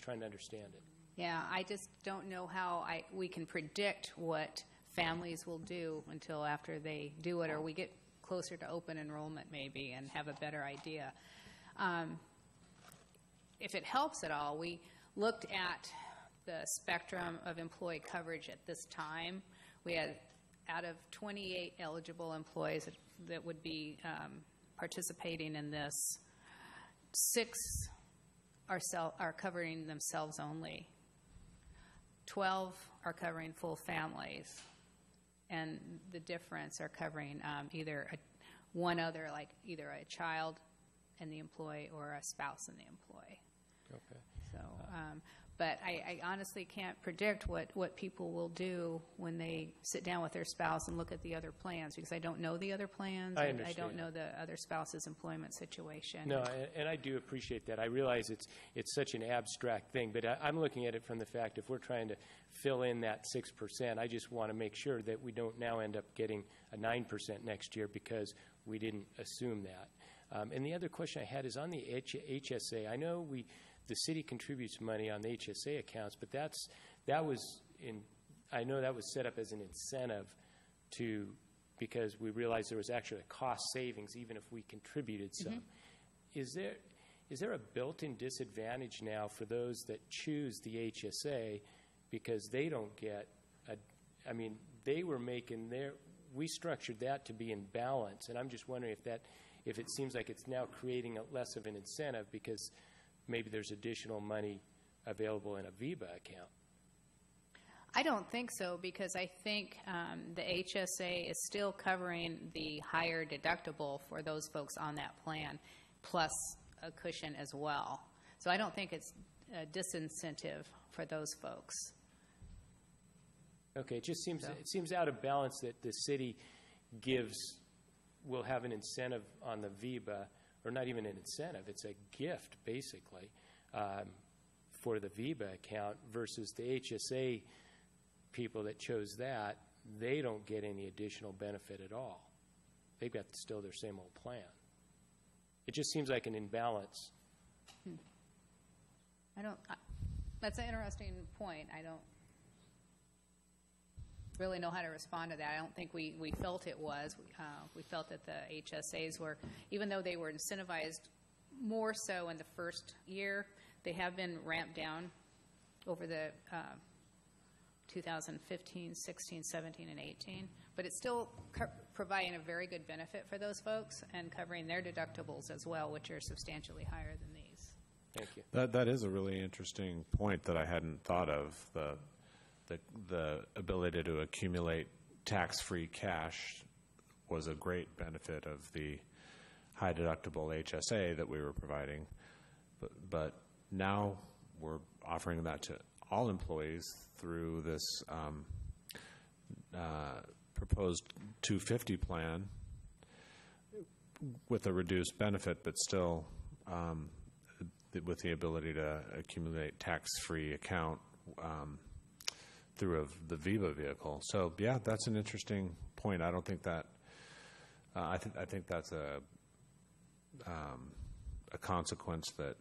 trying to understand it. Yeah, I just don't know how we can predict what families will do until after they do it, or we get closer to open enrollment maybe and have a better idea. If it helps at all, we looked at the spectrum of employee coverage at this time. We had, out of 28 eligible employees that would be participating in this, 6 are covering themselves only. 12 are covering full families, and the difference are covering either either a child and the employee or a spouse and the employee. Okay. So, but I honestly can't predict what people will do when they sit down with their spouse and look at the other plans, because I don't know the other plans. I understand. I don't know the other spouse's employment situation. No, and I do appreciate that. I realize it's such an abstract thing, but I'm looking at it from the fact if we're trying to fill in that 6%, I just want to make sure that we don't now end up getting a 9% next year because we didn't assume that. And the other question I had is on the HSA. I know the city contributes money on the HSA accounts, but I know that was set up as an incentive because we realized there was actually a cost savings even if we contributed some. Mm-hmm. Is there a built-in disadvantage now for those that choose the HSA because they don't get we structured that to be in balance, and I'm just wondering if it seems like it's now creating less of an incentive because maybe there's additional money available in a VIBA account. I don't think so, because I think the HSA is still covering the higher deductible for those folks on that plan, plus a cushion as well. So I don't think it's a disincentive for those folks. Okay, it seems out of balance that the city will have an incentive on the VIBA, or not even an incentive, it's a gift, basically, for the VIBA account versus the HSA people that chose that, they don't get any additional benefit at all. They've got still their same old plan. It just seems like an imbalance. That's an interesting point. I don't really know how to respond to that. I don't think we felt it was. We felt that the HSAs were, even though they were incentivized more so in the first year, they have been ramped down over the 2015, 16, 17, and 18. But it's still providing a very good benefit for those folks and covering their deductibles as well, which are substantially higher than these. Thank you. That is a really interesting point that I hadn't thought of. The ability to accumulate tax-free cash was a great benefit of the high deductible HSA that we were providing, but now we're offering that to all employees through this proposed 250 plan with a reduced benefit, but still with the ability to accumulate tax-free account through the VIBA vehicle. So yeah, that's an interesting point. I don't think that. I think that's a consequence that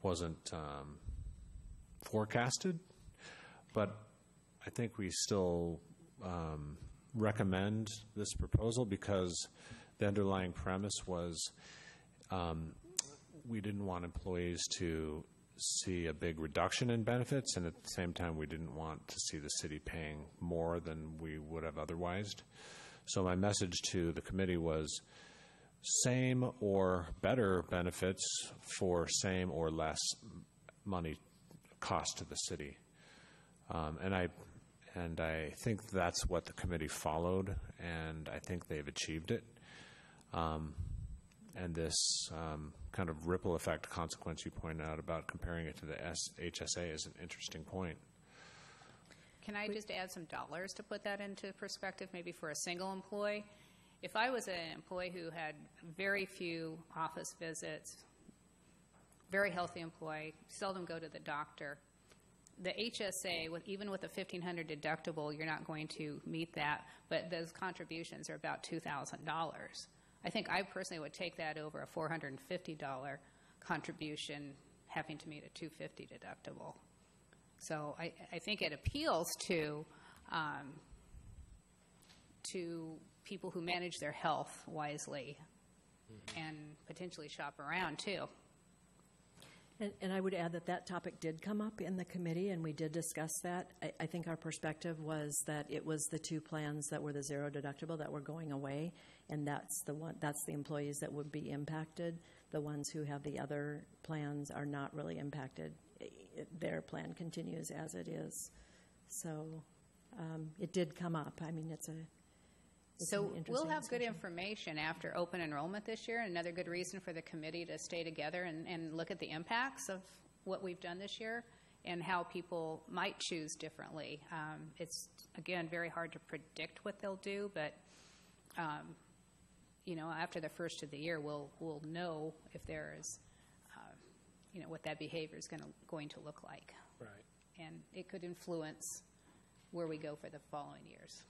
wasn't forecasted, but I think we still recommend this proposal because the underlying premise was we didn't want employees to see a big reduction in benefits, and at the same time, we didn't want to see the city paying more than we would have otherwise. So my message to the committee was same or better benefits for same or less money cost to the city. And I think that's what the committee followed, and I think they've achieved it. And this kind of ripple effect consequence you point out about comparing it to the HSA is an interesting point. Can I just add some dollars to put that into perspective, maybe for a single employee? If I was an employee who had very few office visits, very healthy employee, seldom go to the doctor, the HSA, even with a $1,500 deductible, you're not going to meet that, but those contributions are about $2,000. I think I personally would take that over a $450 contribution having to meet a $250 deductible. So I think it appeals to people who manage their health wisely and potentially shop around too. And I would add that topic did come up in the committee, and we did discuss that. I think our perspective was that it was the two plans that were the zero deductible that were going away, and that's the employees that would be impacted. The ones who have the other plans are not really impacted. Their plan continues as it is. So it did come up. I mean, it's So an we'll have good discussion. information after open enrollment this year. Another good reason for the committee to stay together and look at the impacts of what we've done this year and how people might choose differently. It's, again, very hard to predict what they'll do, but after the first of the year, we'll know if there is, what that behavior is going to look like. Right. And it could influence where we go for the following years.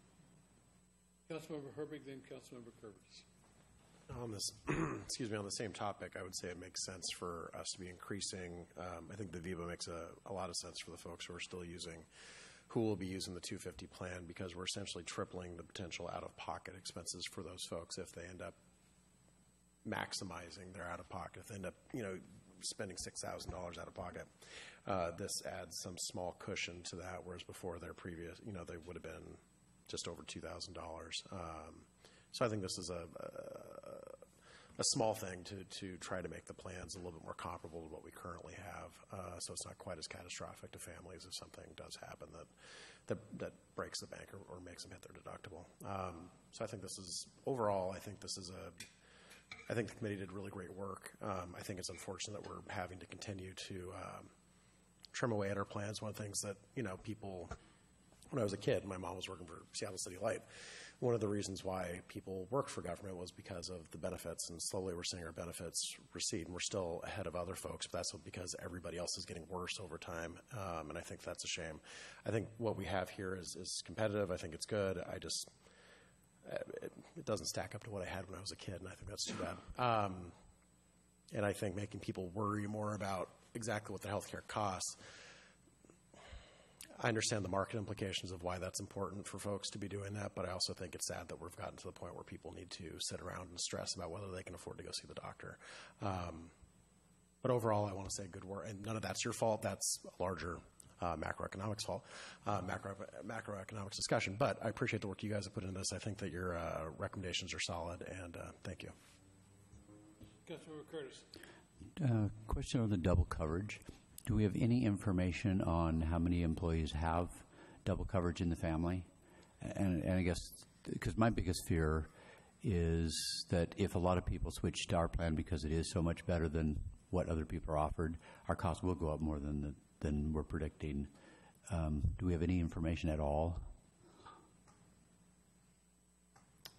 Councilmember Herbig, then Councilmember Curtis. On this, on the same topic, I would say it makes sense for us to be increasing. I think the VIBA makes a lot of sense for the folks who are still who will be using the 250 plan, because we're essentially tripling the potential out-of-pocket expenses for those folks if they end up maximizing their out-of-pocket. If they end up, spending $6,000 out of pocket, this adds some small cushion to that, whereas before their previous, they would have been just over $2,000. So I think this is a small thing to try to make the plans a little bit more comparable to what we currently have, so it's not quite as catastrophic to families if something does happen that breaks the bank or makes them hit their deductible. So I think this is, overall, I think the committee did really great work. I think it's unfortunate that we're having to continue to trim away at our plans. One of the things that, people, when I was a kid, my mom was working for Seattle City Light. One of the reasons why people worked for government was because of the benefits, and slowly we're seeing our benefits recede, and we're still ahead of other folks, but that's because everybody else is getting worse over time, and I think that's a shame. I think what we have here is competitive. I think it's good. It doesn't stack up to what I had when I was a kid, and I think that's too bad. And I think making people worry more about exactly what the healthcare costs. I understand the market implications of why that's important for folks to be doing that, but I also think it's sad that we've gotten to the point where people need to sit around and stress about whether they can afford to go see the doctor. But overall, I want to say good work, and none of that's your fault. That's a larger macroeconomics fault, macroeconomics discussion. But I appreciate the work you guys have put into this. I think that your recommendations are solid, and thank you. Councilmember Curtis. Question on the double coverage. Do we have any information on how many employees have double coverage in the family? And I guess, because my biggest fear is that if a lot of people switch to our plan because it is so much better than what other people are offered, our costs will go up more than we're predicting. Do we have any information at all?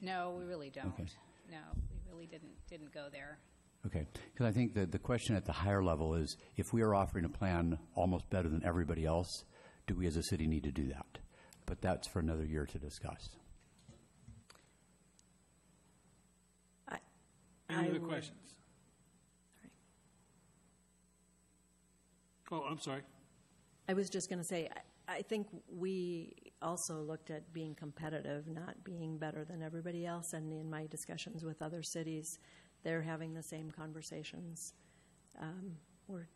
No, we really don't. Okay. No, we really didn't go there. Okay, because I think that the question at the higher level is, if we are offering a plan almost better than everybody else, do we as a city need to do that? But that's for another year to discuss. Any other questions? Oh, I'm sorry. I was just going to say, I think we also looked at being competitive, not being better than everybody else. And in my discussions with other cities, they're having the same conversations. We're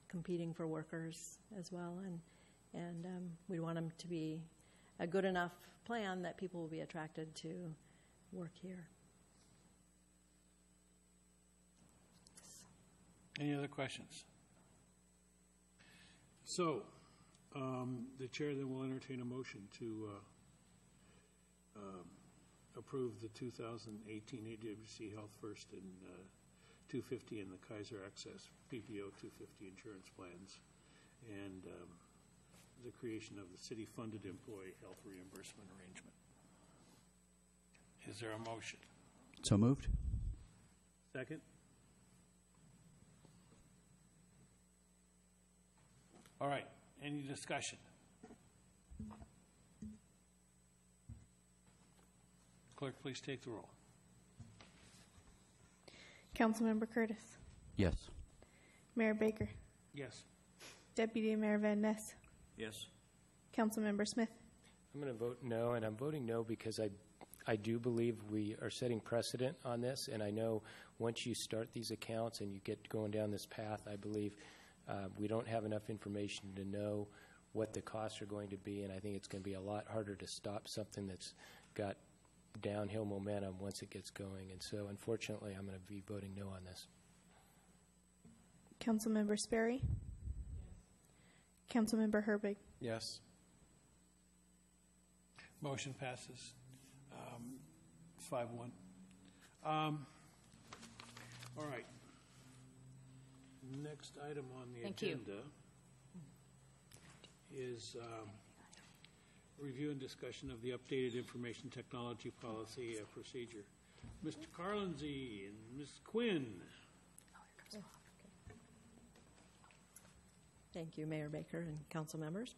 competing for workers as well, and we want them to be a good enough plan that people will be attracted to work here. Any other questions? So, the chair then will entertain a motion to approve the 2018 AWC Health First and 250 and the Kaiser Access PPO 250 insurance plans, and the creation of the city-funded employee health reimbursement arrangement. Is there a motion? So moved. Second? All right, any discussion? Clerk, please take the roll. Councilmember Curtis. Yes. Mayor Baker. Yes. Deputy Mayor Van Ness. Yes. Councilmember Smith. I'm going to vote no, and I'm voting no because I do believe we are setting precedent on this, and I know once you start these accounts and you get going down this path, I believe we don't have enough information to know what the costs are going to be, and I think it's going to be a lot harder to stop something that's got downhill momentum once it gets going. And so, unfortunately, I'm going to be voting no on this. Councilmember Sperry. Councilmember Herbig. Yes. Motion passes 5-1. All right. Next item on the agenda is review and discussion of the updated information technology policy procedure. Mr. Carlinzy and Ms. Quinn. Thank you, Mayor Baker and council members.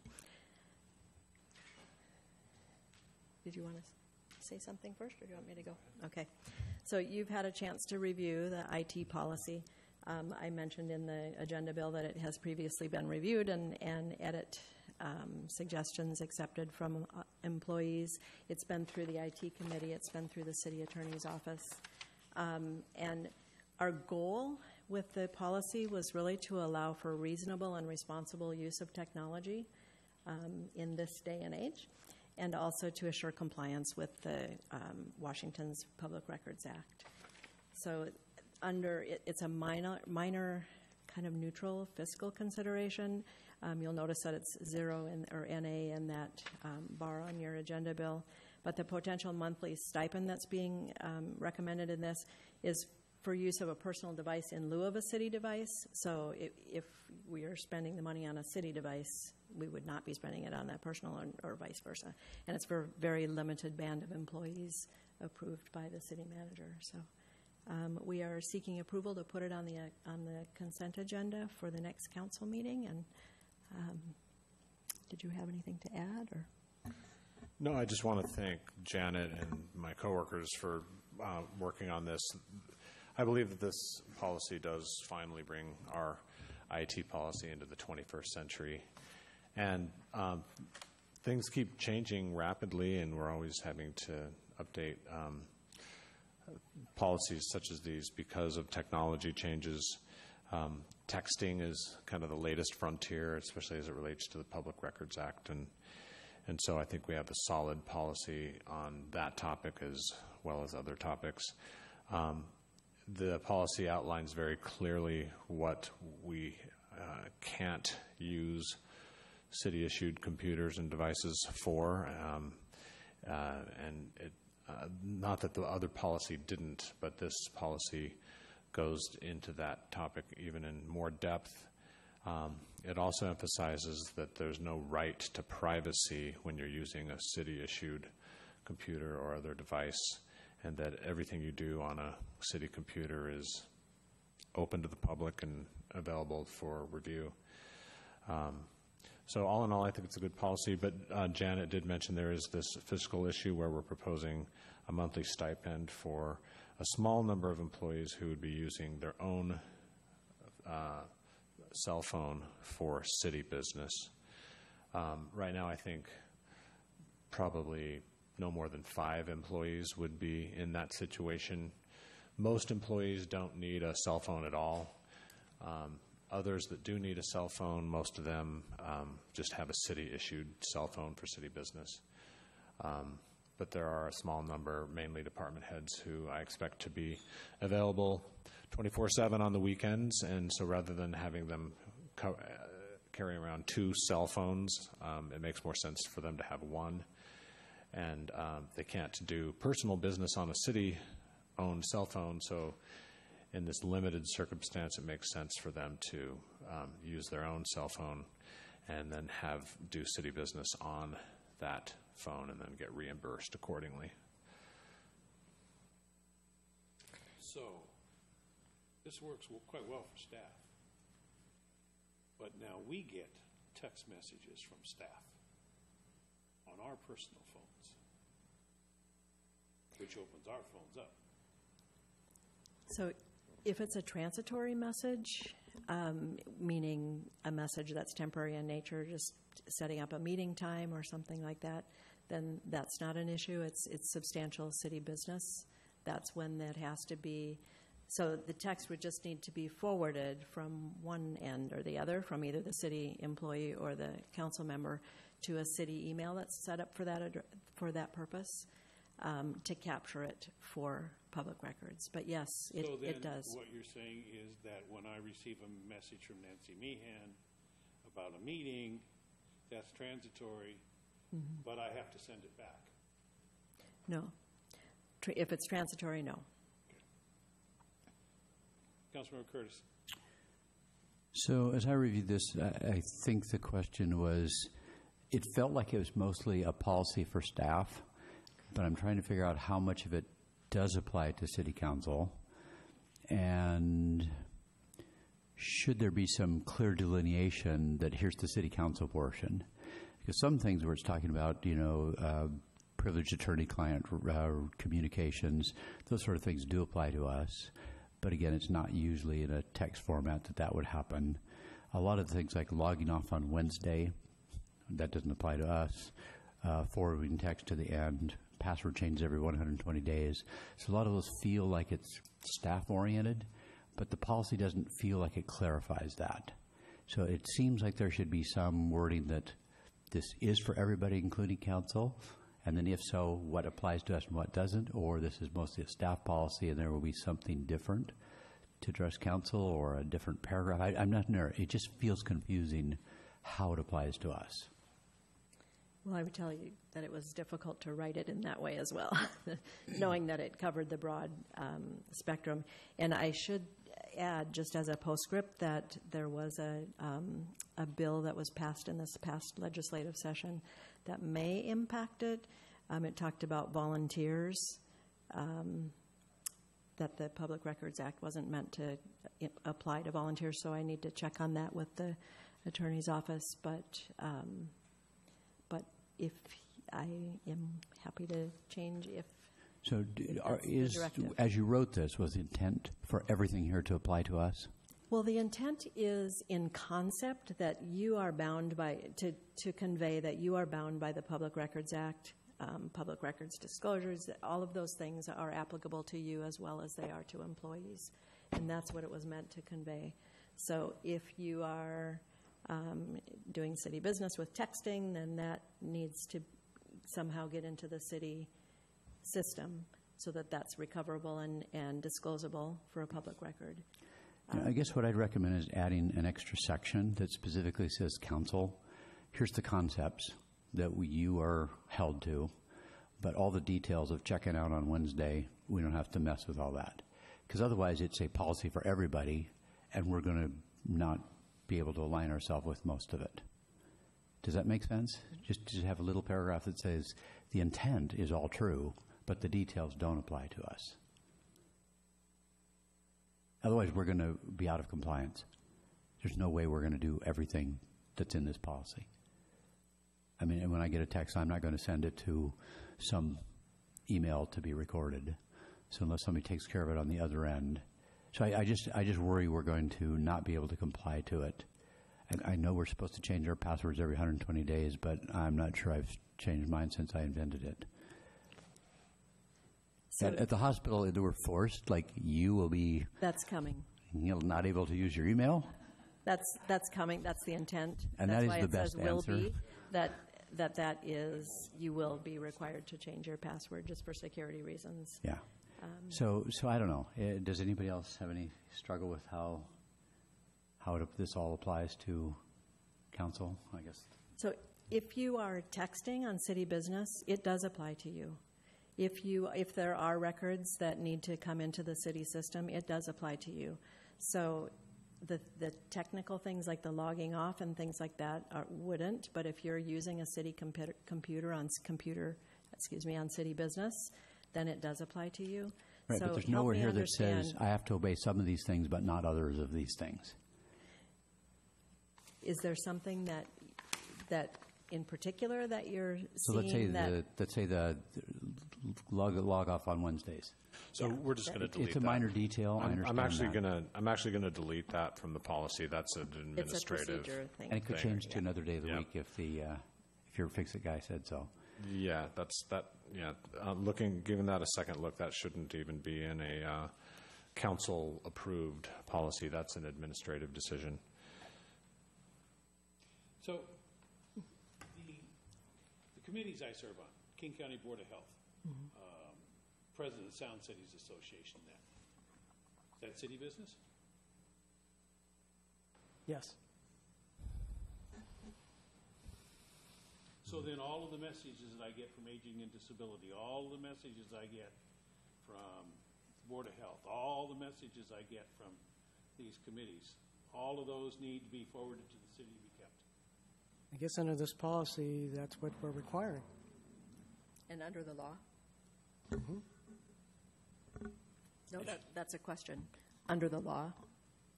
Did you want to say something first, or do you want me to go? Okay. So you've had a chance to review the IT policy. I mentioned in the agenda bill that it has previously been reviewed and edit suggestions accepted from employees. It's been through the IT committee. It's been through the city attorney's office. And our goal with the policy was really to allow for reasonable and responsible use of technology in this day and age, and also to assure compliance with the Washington's Public Records Act. So it's a minor kind of neutral fiscal consideration. You'll notice that it's 0 or NA in that bar on your agenda bill. But the potential monthly stipend that's being recommended in this is for use of a personal device in lieu of a city device. So if we are spending the money on a city device, we would not be spending it on that personal or vice versa. And it's for a very limited band of employees approved by the city manager. So we are seeking approval to put it on the consent agenda for the next council meeting. And did you have anything to add? Or? No, I just want to thank Janet and my coworkers for working on this. I believe that this policy does finally bring our IT policy into the 21st century. And things keep changing rapidly, and we're always having to update policies such as these because of technology changes. Texting is kind of the latest frontier, especially as it relates to the Public Records Act. And so I think we have a solid policy on that topic as well as other topics. The policy outlines very clearly what we can't use city-issued computers and devices for, and not that the other policy didn't, but this policy goes into that topic even in more depth. It also emphasizes that there's no right to privacy when you're using a city-issued computer or other device, and that everything you do on a city computer is open to the public and available for review. So all in all, I think it's a good policy, but Janet did mention there is this fiscal issue where we're proposing a monthly stipend for a small number of employees who would be using their own cell phone for city business. Right now, I think probably no more than 5 employees would be in that situation. Most employees don't need a cell phone at all. Others that do need a cell phone, most of them just have a city-issued cell phone for city business. But there are a small number, mainly department heads, who I expect to be available 24/7 on the weekends. And so rather than having them carry around 2 cell phones, it makes more sense for them to have one. And they can't do personal business on a city-owned cell phone, so in this limited circumstance, it makes sense for them to use their own cell phone and then do city business on that phone and then get reimbursed accordingly. So, this works quite well for staff. But now we get text messages from staff on our personal phones, which opens our phones up. So if it's a transitory message, meaning a message that's temporary in nature, just setting up a meeting time or something like that, then that's not an issue. It's substantial city business. That's when that has to be. So the text would just need to be forwarded from one end or the other, from either the city employee or the council member, to a city email that's set up for that purpose, to capture it for public records. But yes, it does. What you're saying is that when I receive a message from Nancy Meehan about a meeting, that's transitory, but I have to send it back. No. If it's transitory, no. Councilmember Curtis. So as I reviewed this, I think the question was, it felt like it was mostly a policy for staff, but I'm trying to figure out how much of it does apply to city council, and should there be some clear delineation that here's the city council portion? Because some things where it's talking about, privileged attorney-client communications, those sort of things do apply to us. But again, it's not usually in a text format that would happen. A lot of things like logging off on Wednesday, that doesn't apply to us. Forwarding text to the end, password changes every 120 days. So a lot of those feel like it's staff-oriented, but the policy doesn't feel like it clarifies that. So it seems like there should be some wording that this is for everybody, including council, and then if so, what applies to us and what doesn't, or this is mostly a staff policy and there will be something different to address council or a different paragraph. I'm not there. It just feels confusing how it applies to us. Well, I would tell you that it was difficult to write it in that way as well, knowing that it covered the broad spectrum. And I should add, just as a postscript, that there was a bill that was passed in this past legislative session that may impact it. It talked about volunteers, that the Public Records Act wasn't meant to apply to volunteers, so I need to check on that with the attorney's office. But if I am happy to change if. So as you wrote this, was the intent for everything here to apply to us? Well, the intent is in concept that you are bound by, to convey that you are bound by the Public Records Act, public records disclosures, that all of those things are applicable to you as well as they are to employees. And that's what it was meant to convey. So if you are doing city business with texting, then that needs to somehow get into the city system so that that's recoverable and disclosable for a public record. I guess what I'd recommend is adding an extra section that specifically says council. Here's the concepts that you are held to, but all the details of checking out on Wednesday, we don't have to mess with all that. Because otherwise it's a policy for everybody, and we're going to not be able to align ourselves with most of it. Does that make sense? Just to have a little paragraph that says the intent is all true, but the details don't apply to us. Otherwise, we're going to be out of compliance. There's no way we're going to do everything that's in this policy. I mean, when I get a text, I'm not going to send it to some email to be recorded. So unless somebody takes care of it on the other end. So I just worry we're going to not be able to comply to it. I know we're supposed to change our passwords every 120 days, but I'm not sure I've changed mine since I invented it. So At the hospital, they were forced, like you will be that's coming. not able to use your email. That's coming. That's the intent. And that's that is why the it best says will answer. be. That is, you will be required to change your password just for security reasons. Yeah. So I don't know. Does anybody else have any struggle with how this all applies to council? I guess. So if you are texting on city business, it does apply to you. If there are records that need to come into the city system, it does apply to you. So the technical things like the logging off and things like that wouldn't, but if you're using a city computer on city business, then it does apply to you. Right, so but there's nowhere here that understand, says I have to obey some of these things, but not others of these things. is there something that in particular that you're So seeing let's say the log off on Wednesdays. So we're just going to delete It's a that. minor detail. I understand I'm actually gonna delete that from the policy. That's an it's a administrative. procedure thing. And it could change to another day of the Yeah. week if your fix-it guy said so. Yeah, giving that a second look, that shouldn't even be in a council-approved policy. That's an administrative decision. So, the committees I serve on, King County Board of Health, President of Sound Cities Association, is that city business? Yes. So then all of the messages that I get from Aging and Disability, all the messages I get from the Board of Health, all the messages I get from these committees, all of those need to be forwarded to the city to be kept. I guess under this policy, that's what we're requiring. And under the law? No, that's a question. Under the law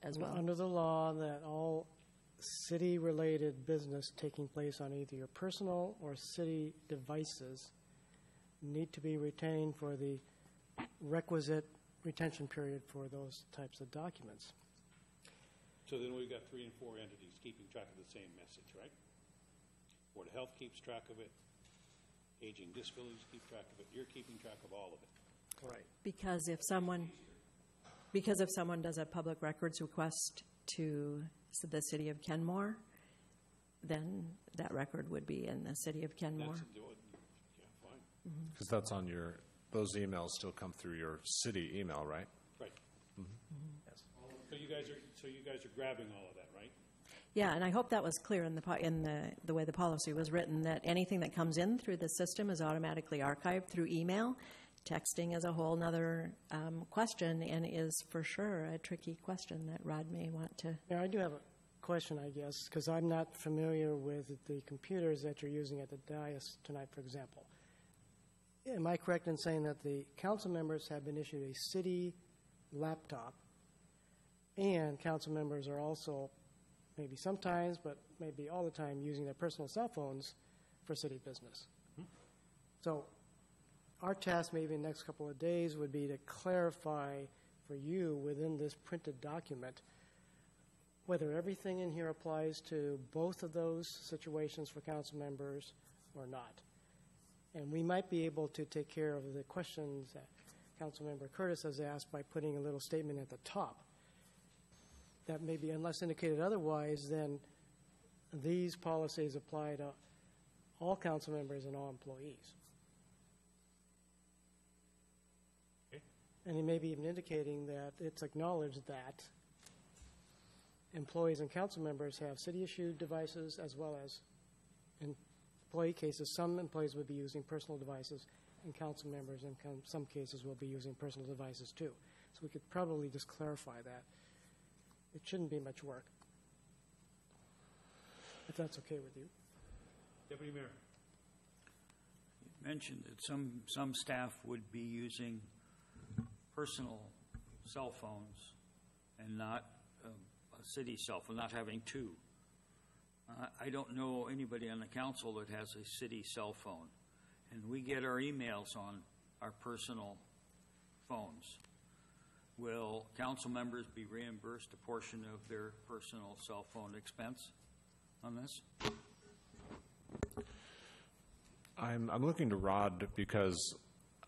as well? Under the law, that all city-related business taking place on either your personal or city devices need to be retained for the requisite retention period for those types of documents. So then we've got 3 and 4 entities keeping track of the same message, right? Board of Health keeps track of it. Aging Disabilities keep track of it. You're keeping track of all of it. Right. Because if someone does a public records request to the city of Kenmore, then that record would be in the city of Kenmore. Yeah, fine. Because that's on those emails still come through your city email, right? Right. Yes. So you guys are grabbing all of that, right? Yeah, and I hope that was clear in the way the policy was written, that anything that comes in through the system is automatically archived through email. Texting is a whole nother question and is for sure a tricky question that Rod may want to. Now, I do have a question, I guess, because I'm not familiar with the computers that you're using at the dais tonight, for example. Am I correct in saying that the council members have been issued a city laptop, and council members are also, maybe sometimes, but maybe all the time, using their personal cell phones for city business? So our task maybe in the next couple of days would be to clarify for you within this printed document whether everything in here applies to both of those situations for council members or not. And we might be able to take care of the questions that Councilmember Curtis has asked by putting a little statement at the top. That maybe, unless indicated otherwise, then these policies apply to all council members and all employees. And he may be even indicating that it's acknowledged that employees and council members have city-issued devices, as well as, in employee cases, some employees would be using personal devices, and council members in some cases will be using personal devices too. So we could probably just clarify that. It shouldn't be much work, if that's okay with you. Deputy Mayor. You mentioned that some staff would be using personal cell phones and not a city cell phone, not having two. I don't know anybody on the council that has a city cell phone, and we get our emails on our personal phones. Will council members be reimbursed a portion of their personal cell phone expense? on this? I'm looking to Rod because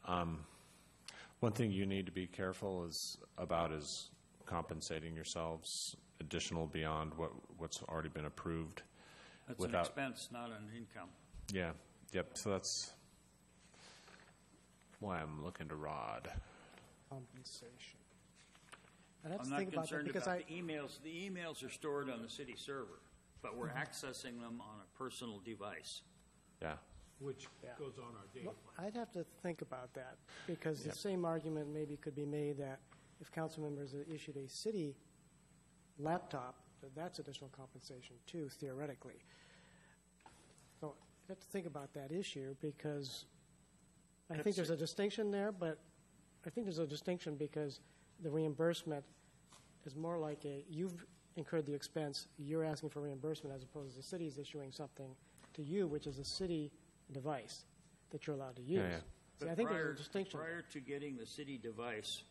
one thing you need to be careful about is compensating yourselves additional beyond what's already been approved. That's an expense, not an income. Yeah, yep, so that's why I'm looking to Rod. Compensation. I'd have I'm to not think about that concerned because about the emails. The emails are stored on the city server, but we're Mm-hmm. accessing them on a personal device. Yeah. Which goes on our data plan. I'd have to think about that, because the same argument maybe could be made that if council members issued a city laptop, that's additional compensation too, theoretically. So I have to think about that issue, because I think there's a distinction there, but I think there's a distinction because the reimbursement is more like you've incurred the expense, you're asking for reimbursement, as opposed to the city's issuing something to you, which is a city device that you're allowed to use. Yeah. See, But I think there's a distinction. Prior to getting the city device,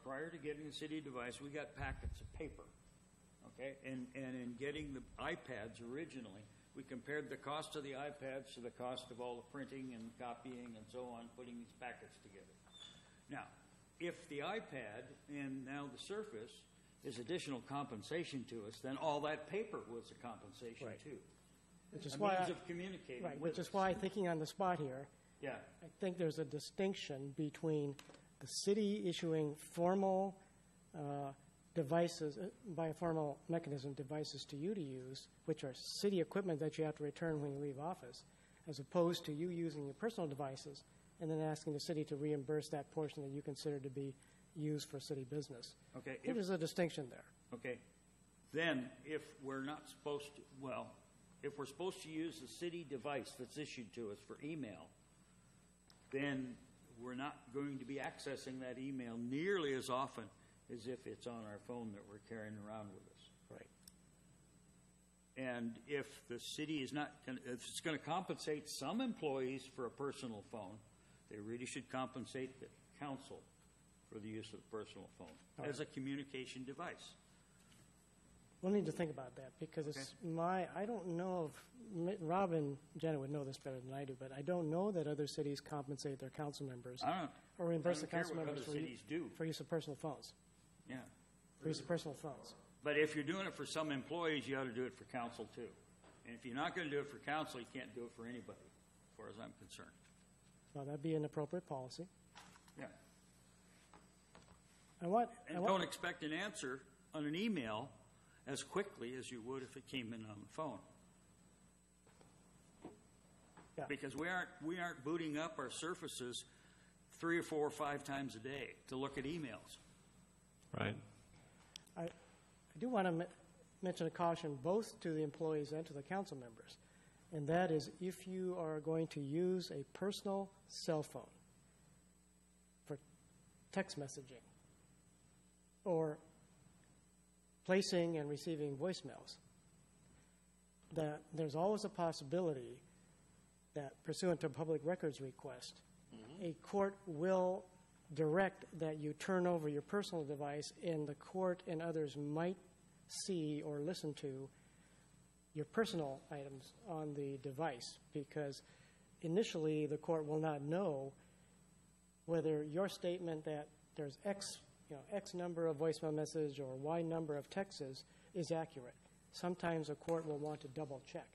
prior to getting the city device, we got packets of paper, okay? And in getting the iPads originally, we compared the cost of the iPads to the cost of all the printing and copying and so on, putting these packets together. Now, if the iPad and now the Surface is additional compensation to us, then all that paper was a compensation Right. too. Which is A why means of communicating Right, with which is us. why, thinking on the spot here, Yeah. I think there's a distinction between the city issuing formal devices, by a formal mechanism, devices to you to use, which are city equipment that you have to return when you leave office, as opposed to you using your personal devices and then asking the city to reimburse that portion that you consider to be used for city business. Okay. I think there's a distinction there. Okay. Then, if we're not supposed to, if we're supposed to use the city device that's issued to us for email, then we're not going to be accessing that email nearly as often as if it's on our phone that we're carrying around with us. Right. And if the city is not, if it's going to compensate some employees for a personal phone, they really should compensate the council for the use of the personal phone as a communication device. We'll need to think about that, because it's I don't know if, Rob and Janet would know this better than I do, but I don't know that other cities compensate their council members or reimburse the council members for use of personal phones. Yeah. For use of personal phones. But if you're doing it for some employees, you ought to do it for council too. And if you're not going to do it for council, you can't do it for anybody, as far as I'm concerned. Well, that'd be an appropriate policy. Yeah. And don't expect an answer on an email as quickly as you would if it came in on the phone. Yeah. Because we aren't booting up our Surfaces 3 or 4 or 5 times a day to look at emails. Right. I do want to mention a caution both to the employees and to the council members, and that is if you are going to use a personal cell phone for text messaging or placing and receiving voicemails, that there's always a possibility that, pursuant to a public records request, a court will direct that you turn over your personal device, and the court and others might see or listen to your personal items on the device, because initially the court will not know whether your statement that there's X number of voicemail messages or Y number of texts is accurate. Sometimes a court will want to double check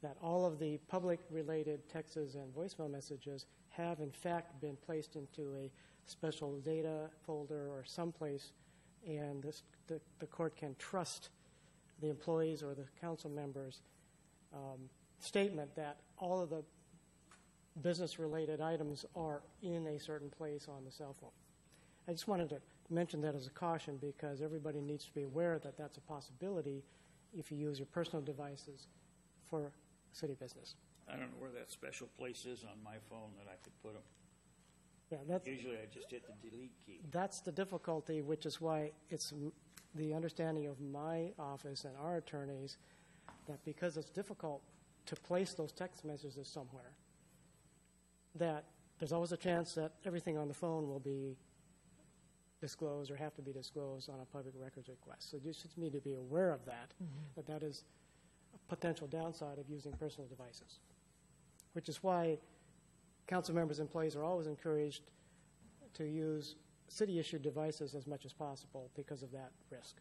that all of the public-related texts and voicemail messages have in fact been placed into a special data folder or someplace, and the court can trust the employees or the council members' statement that all of the business-related items are in a certain place on the cell phone. I just wanted to mention that as a caution, because everybody needs to be aware that that's a possibility if you use your personal devices for city business. I don't know where that special place is on my phone that I could put them. Yeah, Usually I just hit the delete key. that's the difficulty, which is why it's the understanding of my office and our attorneys that because it's difficult to place those text messages somewhere, that there's always a chance that everything on the phone will be disclosed or have to be disclosed on a public records request. So you just need to be aware of that, that is a potential downside of using personal devices, which is why council members and employees are always encouraged to use city-issued devices as much as possible because of that risk.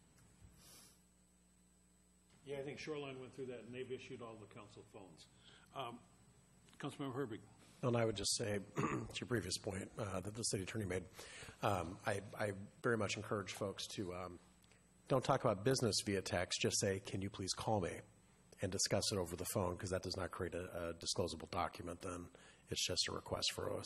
Yeah, I think Shoreline went through that, and they've issued all the council phones. Councilmember Herbig. And I would just say, to your previous point that the city attorney made, I very much encourage folks to don't talk about business via text. Just say, can you please call me, and discuss it over the phone, because that does not create a disclosable document then. It's just a request for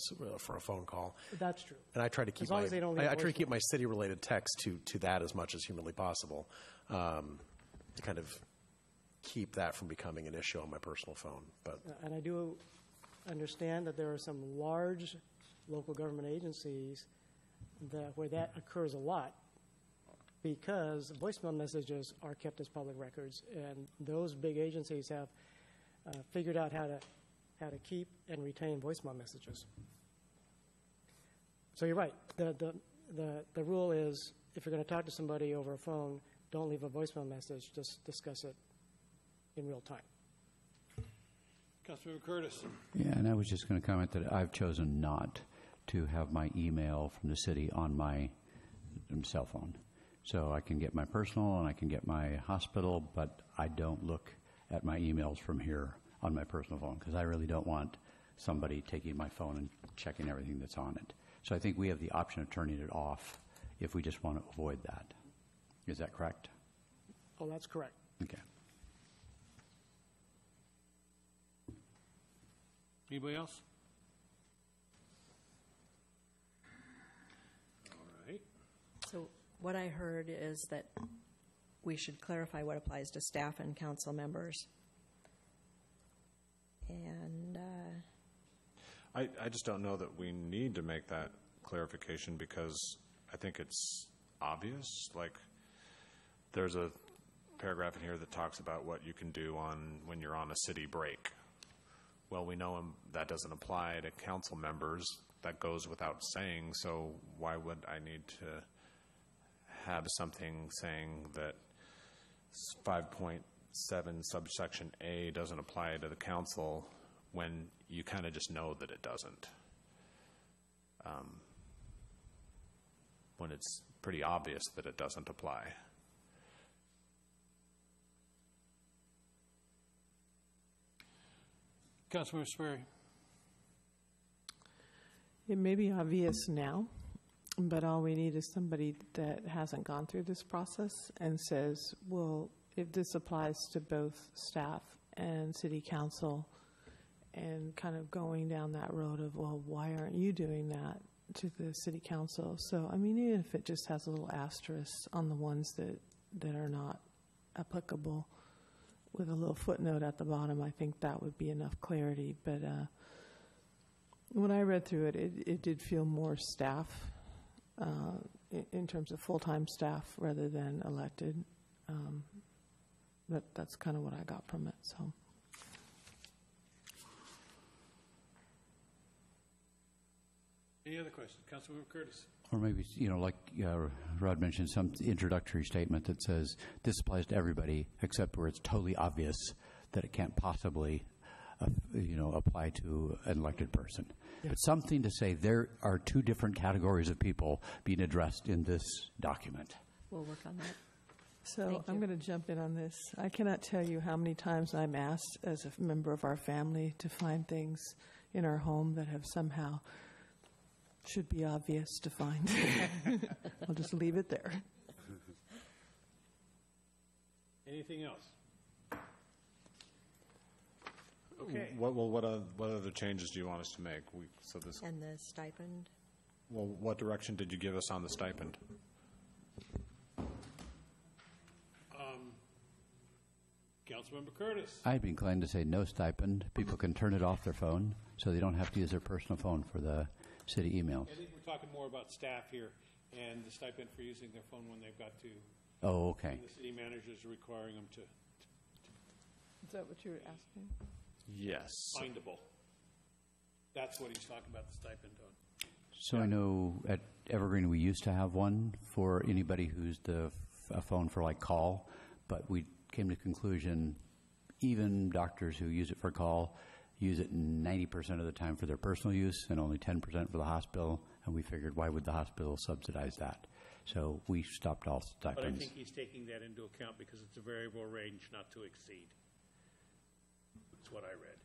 a phone call. That's true. And I try to keep as long as they don't leave I try to keep voicemail. my city-related text to that as much as humanly possible, to kind of keep that from becoming an issue on my personal phone. But And I do understand that there are some large local government agencies where that occurs a lot, because voicemail messages are kept as public records, and those big agencies have figured out how to keep and retain voicemail messages. So you're right. The rule is, if you're going to talk to somebody over a phone, don't leave a voicemail message. Just discuss it in real time. Councilmember Curtis. Yeah, and I was just going to comment that I've chosen not to have my email from the city on my cell phone. So I can get my personal and I can get my hospital, but I don't look at my emails from here on my personal phone, because I really don't want somebody taking my phone and checking everything that's on it. So I think we have the option of turning it off if we just want to avoid that. Is that correct? Oh, that's correct. Okay. Anybody else? All right. So what I heard is that we should clarify what applies to staff and council members. And I just don't know that we need to make that clarification, because I think it's obvious. Like, there's a paragraph in here that talks about what you can do when you're on a city break. Well, we know that doesn't apply to council members. That goes without saying. So why would I need to have something saying that 5.7 subsection A doesn't apply to the council when you kind of just know that it doesn't? When it's pretty obvious that it doesn't apply. Councilmember Sperry. It may be obvious now, but all we need is somebody that hasn't gone through this process and says, well, if this applies to both staff and city council, and kind of going down that road of, well, why aren't you doing that to the city council? So, I mean, even if it just has a little asterisk on the ones that are not applicable with a little footnote at the bottom, I think that would be enough clarity. But when I read through it, it did feel more staff in terms of full-time staff rather than elected. That's kind of what I got from it. So, any other questions? Councilmember Curtis. Or maybe, like Rod mentioned, some introductory statement that says this applies to everybody except where it's totally obvious that it can't possibly, apply to an elected person. Yeah. But something to say there are two different categories of people being addressed in this document. we'll work on that. So I'm going to jump in on this. I cannot tell you how many times I'm asked as a member of our family to find things in our home that have somehow should be obvious to find. I'll just leave it there. Anything else? Okay. What other changes do you want us to make? And the stipend? Well, what direction did you give us on the stipend? Councilmember Curtis. I'd be inclined to say no stipend. People can turn it off their phone, so they don't have to use their personal phone for the city emails. I think we're talking more about staff here and the stipend for using their phone when they've got to. Oh, okay. And the city managers are requiring them to. Is that what you were asking? Yes. Findable. That's what he's talking about, the stipend on. So I know Evergreen, we used to have one for anybody who's a phone for like call, but we came to the conclusion even doctors who use it for call use it 90% of the time for their personal use and only 10% for the hospital, and we figured why would the hospital subsidize that? So we stopped all stipends. But I think he's taking that into account because it's a variable range not to exceed. That's what I read.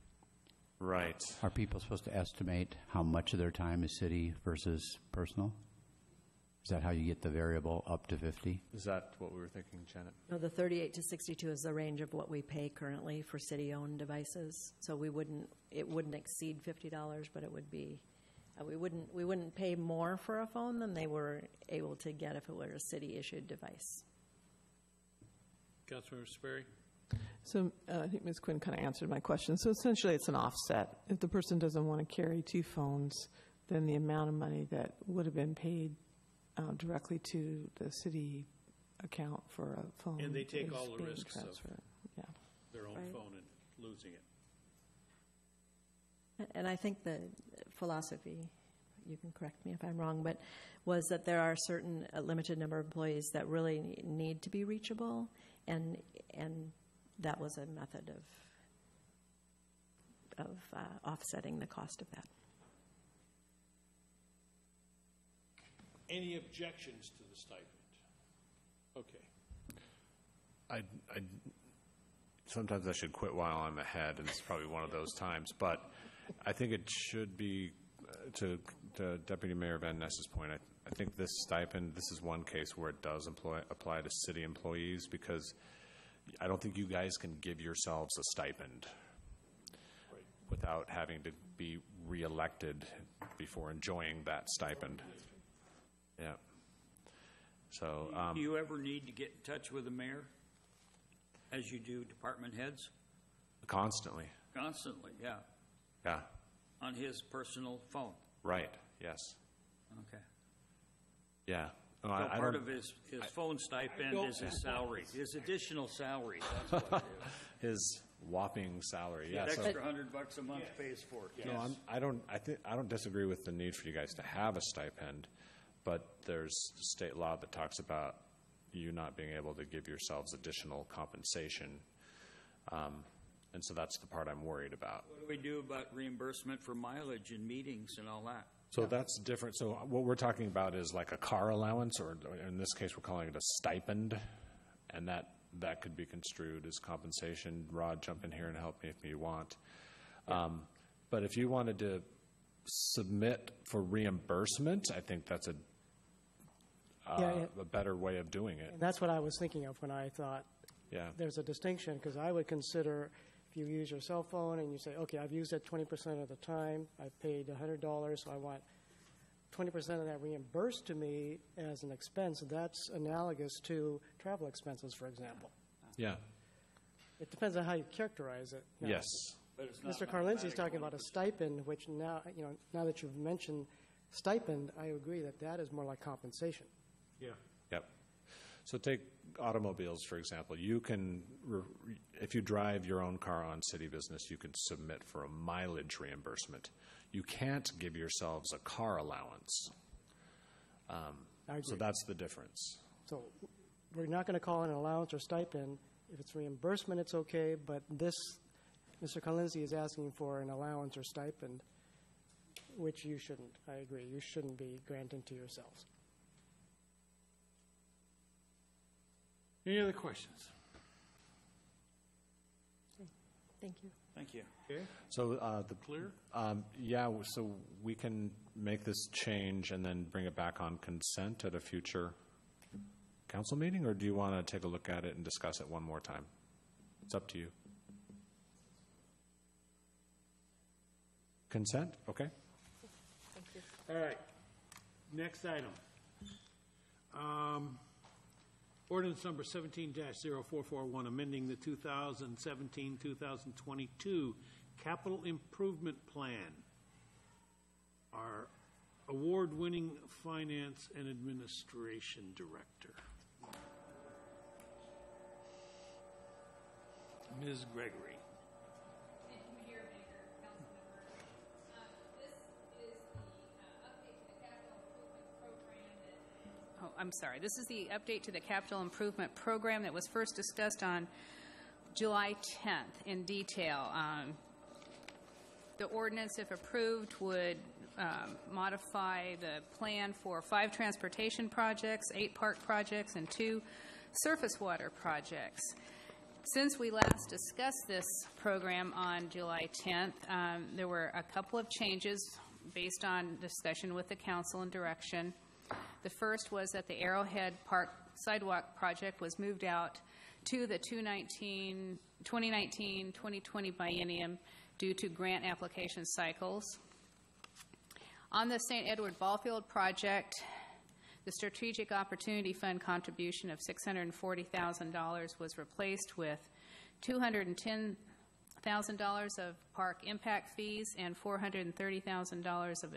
Right. Are people supposed to estimate how much of their time is city versus personal? Is that how you get the variable up to 50? Is that what we were thinking, Janet? No, the 38 to 62 is the range of what we pay currently for city-owned devices. So it wouldn't exceed $50, but it would be, we wouldn't pay more for a phone than they were able to get if it were a city-issued device. Councilmember Sperry? So I think Ms. Quinn kind of answered my question. So essentially it's an offset. If the person doesn't want to carry two phones, then the amount of money that would have been paid directly to the city account for a phone. And they take is all the being risks of transferred. Yeah. their own Right. phone and losing it. And I think the philosophy, you can correct me if I'm wrong, but was that there are certain a limited number of employees that really need to be reachable, and that was a method of offsetting the cost of that. Any objections to the stipend? Okay. Sometimes I should quit while I'm ahead, and it's probably one of those times. But I think it should be, to Deputy Mayor Van Ness's point, I think this stipend, this is one case where it does apply to city employees, because I don't think you guys can give yourselves a stipend without having to be reelected before enjoying that stipend. Yeah. So, Do you ever need to get in touch with the mayor, as you do department heads? constantly. Constantly, yeah, Yeah. on his personal phone. Right. Yes. Okay. Yeah. No, So I part don't- of his phone stipend is his salary, his additional salary, that's what it is. his whopping salary. Yeah. That So, extra $100 a month pays for it. no, I don't disagree with the need for you guys to have a stipend, but there's state law that talks about you not being able to give yourselves additional compensation, and so that's the part I'm worried about. What do we do about reimbursement for mileage and meetings and all that? So that's different. So what we're talking about is like a car allowance, or in this case, we're calling it a stipend, and that could be construed as compensation. Rod, jump in here and help me if you want. But if you wanted to submit for reimbursement, I think that's a better way of doing it. And that's what I was thinking of when I thought Yeah. there's a distinction, because I would consider if you use your cell phone and you say, okay, I've used it 20% of the time, I've paid $100, so I want 20% of that reimbursed to me as an expense, that's analogous to travel expenses, for example. Yeah. It depends on how you characterize it. You know, Yes. But it's not Mr. Carlinzi's automatic talking about a stipend, which now, now that you've mentioned stipend, I agree that is more like compensation. Yeah. Yep. So take automobiles, for example. You can, if you drive your own car on city business, you can submit for a mileage reimbursement. You can't give yourselves a car allowance. I agree. So that's the difference. So we're not going to call it an allowance or stipend. If it's reimbursement, it's okay, but this, Mr. Carlinzi is asking for an allowance or stipend, which you shouldn't. I agree. You shouldn't be granting to yourselves. Any other questions? Thank you. Thank you. Okay. So Clear? yeah, so we can make this change and then bring it back on consent at a future council meeting, or do you want to take a look at it and discuss it one more time? It's up to you. Consent? Okay. All right. Next item. Ordinance number 17-0441, amending the 2017-2022 Capital Improvement Plan. Our award-winning Finance and Administration Director, Ms. Gregory. This is the update to the capital improvement program I'm sorry, this is the update to the capital improvement program that was first discussed on July 10th in detail. The ordinance, if approved, would modify the plan for 5 transportation projects, 8 park projects, and 2 surface water projects. Since we last discussed this program on July 10th, there were a couple of changes based on discussion with the council and direction. The first was that the Arrowhead Park sidewalk project was moved out to the 2019-2020 biennium due to grant application cycles. On the St. Edward Ballfield project, the Strategic Opportunity Fund contribution of $640,000 was replaced with $210,000 of park impact fees and $430,000 of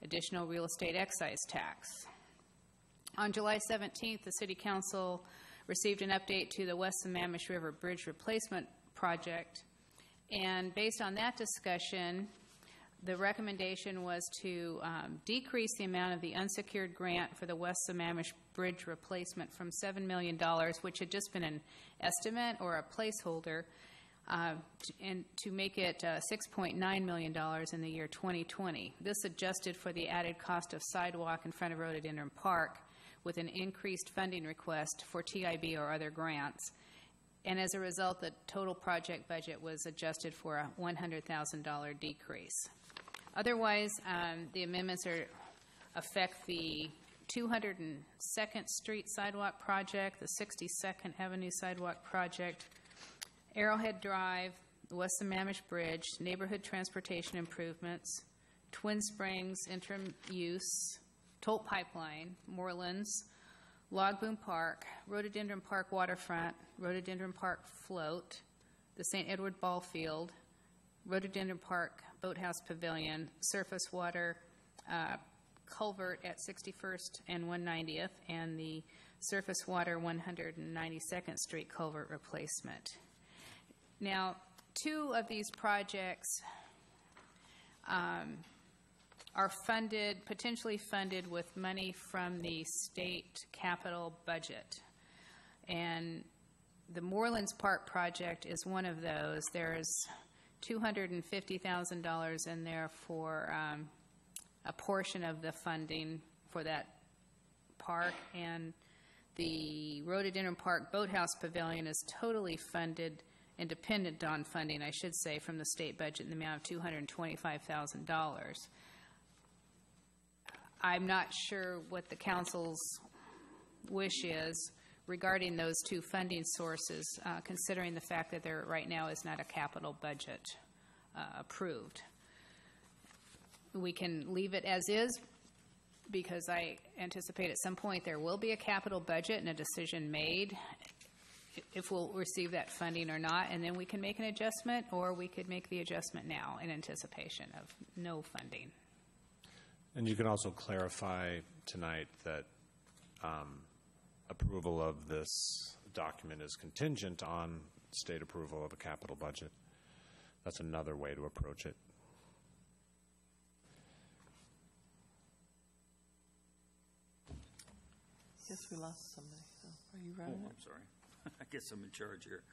additional real estate excise tax. On July 17th, the City Council received an update to the West Sammamish River Bridge Replacement Project, and based on that discussion, the recommendation was to decrease the amount of the unsecured grant for the West Sammamish Bridge replacement from $7 million, which had just been an estimate or a placeholder, and to make it $6.9 million in the year 2020. This adjusted for the added cost of sidewalk in front of Rhododendron Park with an increased funding request for TIB or other grants. And as a result, the total project budget was adjusted for a $100,000 decrease. Otherwise, the amendments affect the 202nd Street sidewalk project, the 62nd Avenue sidewalk project, Arrowhead Drive, the West Sammamish Bridge, neighborhood transportation improvements, Twin Springs interim use, Tolt Pipeline, Moorlands, Log Boom Park, Rhododendron Park Waterfront, Rhododendron Park Float, the St. Edward Ball Field, Rhododendron Park Boathouse Pavilion, surface water culvert at 61st and 190th, and the surface water 192nd Street culvert replacement. Now, 2 of these projects are funded, potentially funded with money from the state capital budget. And the Moorlands Park project is one of those. There's $250,000 in there for a portion of the funding for that park, and the Rhododendron Park Boathouse Pavilion is totally funded, independent on funding, I should say, from the state budget in the amount of $225,000. I'm not sure what the council's wish is regarding those 2 funding sources, considering the fact that there right now is not a capital budget approved. We can leave it as is, because I anticipate at some point there will be a capital budget and a decision made if we'll receive that funding or not, and then we can make an adjustment, or we could make the adjustment now in anticipation of no funding. And you can also clarify tonight that approval of this document is contingent on state approval of a capital budget. That's another way to approach it. Yes, we lost somebody. Are you running it? I'm sorry. I guess I'm in charge here.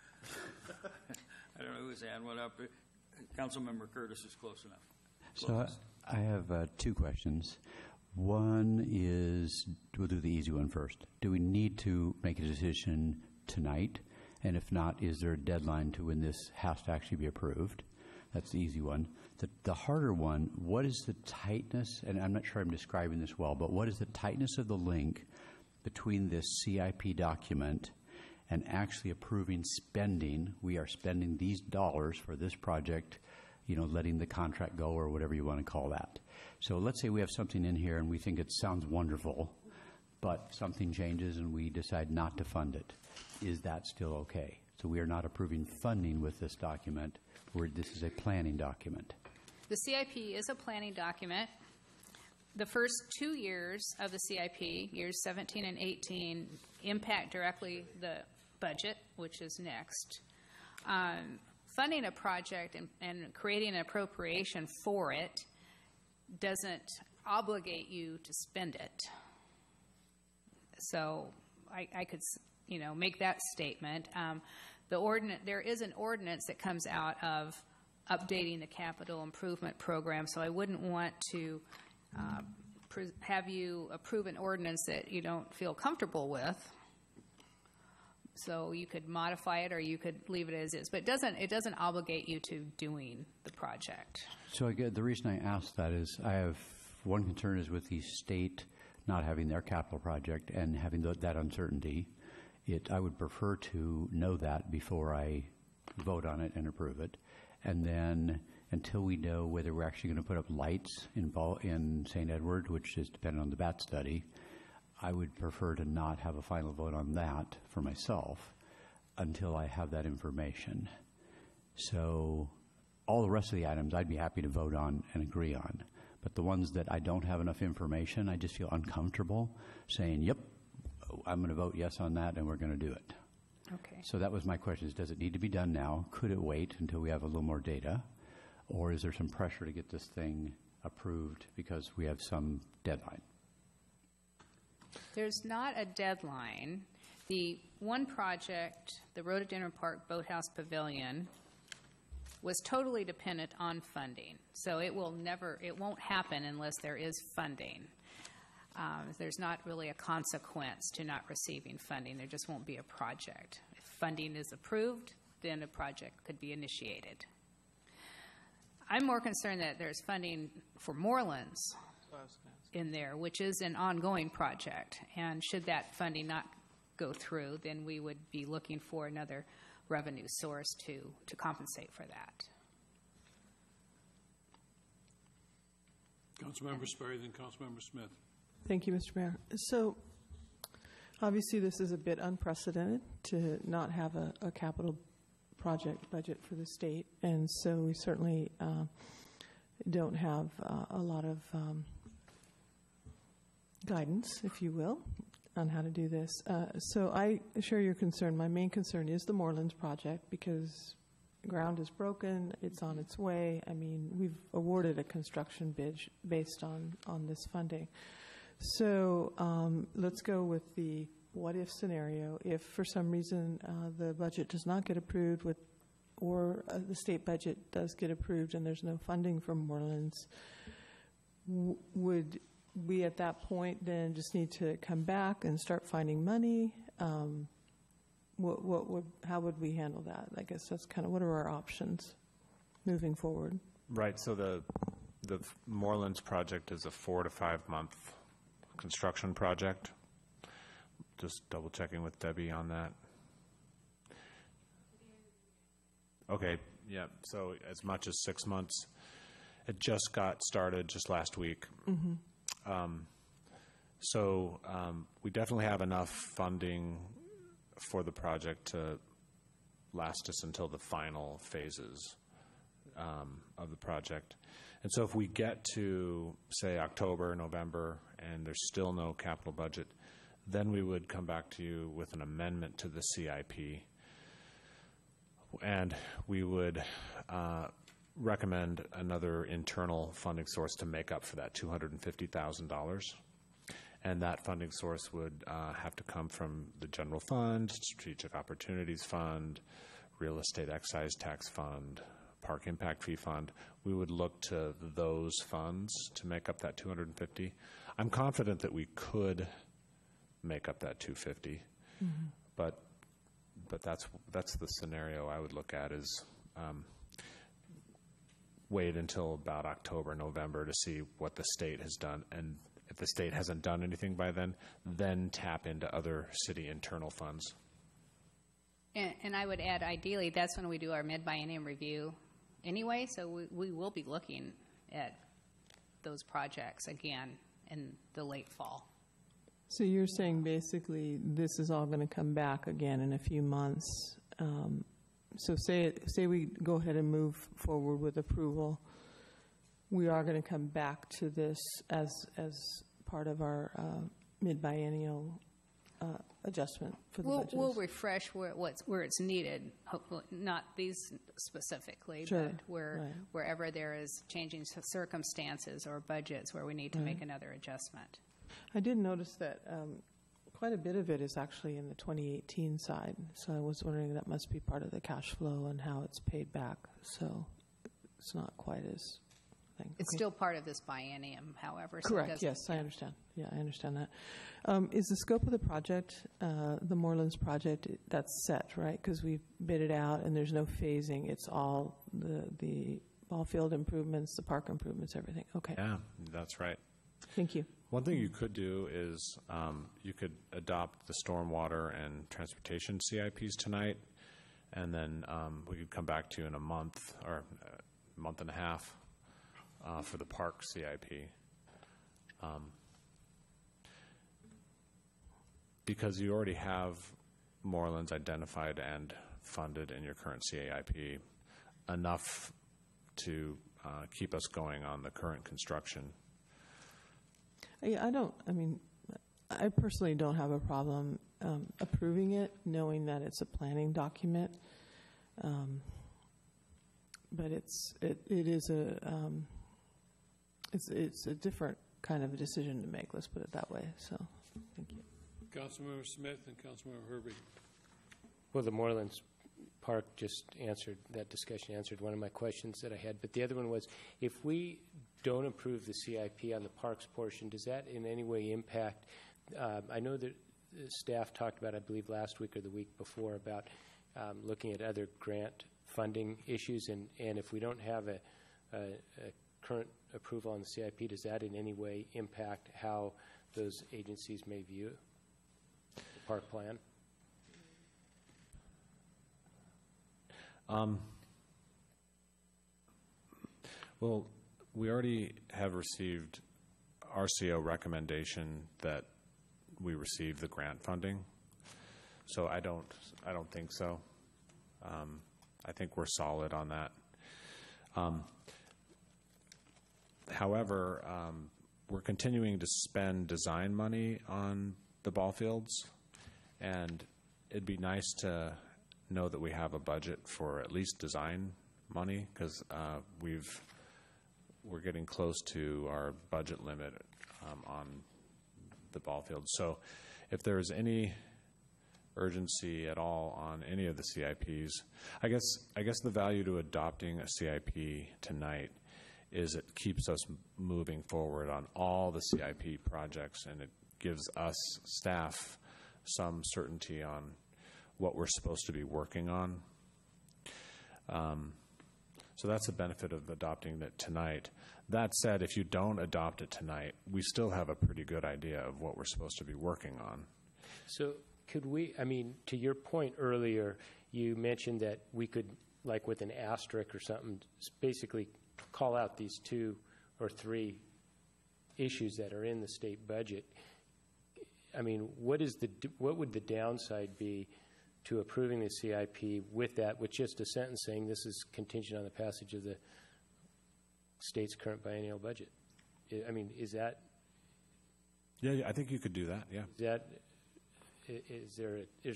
I don't know whose hand went up. Councilmember Curtis is close enough. So I have 2 questions. One is, we'll do the easy one first. Do we need to make a decision tonight? And if not, is there a deadline to when this has to actually be approved? That's the easy one. The harder one, what is the tightness, and I'm not sure I'm describing this well, but what is the tightness of the link between this CIP document and actually approving spending? We are spending these dollars for this project, letting the contract go, or whatever you want to call that. So let's say we have something in here and we think it sounds wonderful, but something changes and we decide not to fund it. Is that still okay? So we are not approving funding with this document, where this is a planning document. The CIP is a planning document. The first 2 years of the CIP, years 17 and 18, impact directly the budget, which is next. Funding a project and creating an appropriation for it doesn't obligate you to spend it. So I could, make that statement. There is an ordinance that comes out of updating the capital improvement program, so I wouldn't want to have you approve an ordinance that you don't feel comfortable with. So you could modify it, or you could leave it as is, but it doesn't obligate you to doing the project. So again, the reason I asked that is I have one concern is with the state not having their capital project and having that uncertainty. I would prefer to know that before I vote on it and approve it. And then until we know whether we're actually going to put up lights in St. Edward, which is dependent on the BAT study, I would prefer to not have a final vote on that for myself until I have that information. So all the rest of the items I'd be happy to vote on and agree on. But the ones that I don't have enough information, I just feel uncomfortable saying, yep, I'm going to vote yes on that and we're going to do it. Okay. So that was my question, is does it need to be done now? Could it wait until we have a little more data? Or is there some pressure to get this thing approved because we have some deadline? There's not a deadline. The one project, the Rhododendron Park Boathouse Pavilion, was totally dependent on funding. So it won't happen unless there is funding. There's not really a consequence to not receiving funding. There just won't be a project. If funding is approved, then a project could be initiated. I'm more concerned that there's funding for Moorlands in there, which is an ongoing project. And should that funding not go through, then we would be looking for another revenue source to compensate for that. Councilmember Sperry, then Councilmember Smith. Thank you, Mr. Mayor. So obviously this is a bit unprecedented to not have a capital project budget for the state, and so we certainly don't have a lot of guidance, if you will, on how to do this. So I share your concern. My main concern is the Moorlands project because ground is broken, it's on its way. I mean, we've awarded a construction bid based on this funding. So let's go with the what-if scenario. If for some reason the budget does not get approved or the state budget does get approved and there's no funding for Moorlands, would we at that point then just need to come back and start finding money? How would we handle that? I guess that's kind of what are our options moving forward? Right. So the Moorlands project is a 4 to 5 month construction project. Just double checking with Debbie on that. Okay. Yeah. So as much as 6 months. It just got started just last week. Mm-hmm. So we definitely have enough funding for the project to last us until the final phases of the project. And so if we get to, say, October, November, and there's still no capital budget, then we would come back to you with an amendment to the CIP. And we would recommend another internal funding source to make up for that $250,000. And that funding source would have to come from the general fund, strategic opportunities fund, real estate excise tax fund, park impact fee fund. We would look to those funds to make up that $250,000. I'm confident that we could make up that $250,000, but that's the scenario I would look at is wait until about October, November to see what the state has done, and if the state hasn't done anything by then tap into other city internal funds. And I would add, ideally, that's when we do our mid-biennium review anyway, so we will be looking at those projects again in the late fall. So you're saying basically this is all going to come back again in a few months. So say we go ahead and move forward with approval. We are going to come back to this as part of our mid-biennial adjustment for the budget. We'll refresh where it's needed, hopefully, not these specifically, sure. but wherever there is changing circumstances or budgets where we need to make another adjustment. I did notice that Quite a bit of it is actually in the 2018 side, so I was wondering that must be part of the cash flow and how it's paid back. So it's not quite as thing. It's still part of this biennium, however. So Correct. Yes, I understand. Yeah, I understand that. Is the scope of the project, the Morelands project, that's set, right? Because we've bid it out and there's no phasing. It's all the ball field improvements, the park improvements, everything. Okay. Yeah, that's right. Thank you. One thing you could do is you could adopt the stormwater and transportation CIPs tonight, and then we could come back to you in a month or a month and a half for the park CIP. Because you already have Morelands identified and funded in your current CIP, enough to keep us going on the current construction. Yeah, I personally don't have a problem approving it, knowing that it's a planning document. But it's a different kind of a decision to make. Let's put it that way. So, thank you. Councilmember Smith and Councilmember Herbie. Well, the Morelands Park just answered, that discussion answered one of my questions that I had. But the other one was, if we don't approve the CIP on the parks portion, does that in any way impact, I know that staff talked about, I believe last week or the week before, about looking at other grant funding issues, and if we don't have a current approval on the CIP, does that in any way impact how those agencies may view the park plan? Well, we already have received RCO recommendation that we receive the grant funding, so I don't think so. I think we're solid on that. However, we're continuing to spend design money on the ball fields, and it'd be nice to know that we have a budget for at least design money, because we're getting close to our budget limit on the ball field. So if there's any urgency at all on any of the CIPs, I guess the value to adopting a CIP tonight is it keeps us moving forward on all the CIP projects, and it gives us staff some certainty on what we're supposed to be working on. So that's the benefit of adopting it tonight. That said, if you don't adopt it tonight, we still have a pretty good idea of what we're supposed to be working on. So could we, to your point earlier, you mentioned that we could, like with an asterisk or something, basically call out these 2 or 3 issues that are in the state budget. What would the downside be to approving the CIP with that, with just a sentence saying this is contingent on the passage of the state's current biennial budget? Is that? Yeah, I think you could do that. Yeah. Is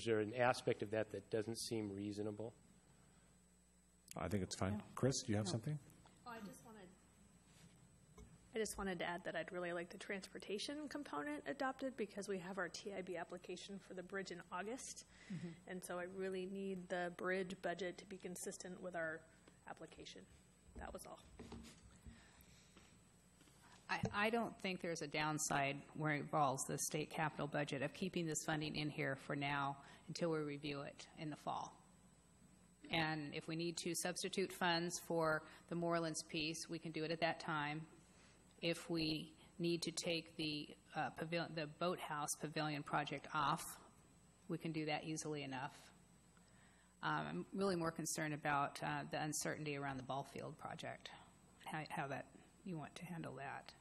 there an aspect of that that doesn't seem reasonable? I think it's fine. Chris, do you have something? I just wanted to add that I'd really like the transportation component adopted, because we have our TIB application for the bridge in August. Mm-hmm. And so I really need the bridge budget to be consistent with our application. That was all. I don't think there's a downside where it involves the state capital budget of keeping this funding in here for now until we review it in the fall. And if we need to substitute funds for the Morelands piece, we can do it at that time. If we need to take the boathouse pavilion project off, we can do that easily enough. I'm really more concerned about the uncertainty around the ball field project, how that you want to handle that.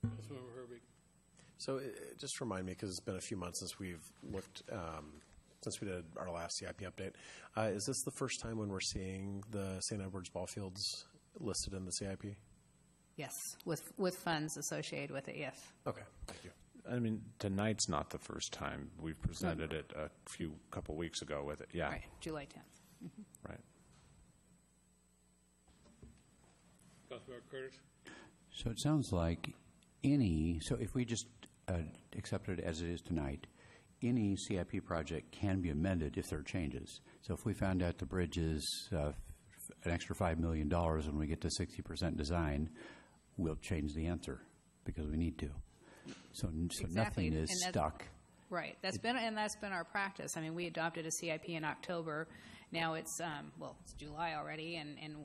Councilmember Herbie. So just remind me, because it's been a few months since we've looked, since we did our last CIP update. Is this the first time when we're seeing the St. Edward's ball fields listed in the CIP? Yes, with funds associated with it, yes. Okay, thank you. Tonight's not the first time. We've presented it a couple weeks ago with it. Yeah. Right, July 10th. Mm-hmm. Right. Councilmember Curtis. So it sounds like So if we just accept it as it is tonight, any CIP project can be amended if there are changes. So if we found out the bridge is an extra $5 million when we get to 60% design, we'll change the answer because we need to. So Exactly. nothing is And stuck. Right. That's been our practice. I mean, we adopted a CIP in October. Now it's it's July already, and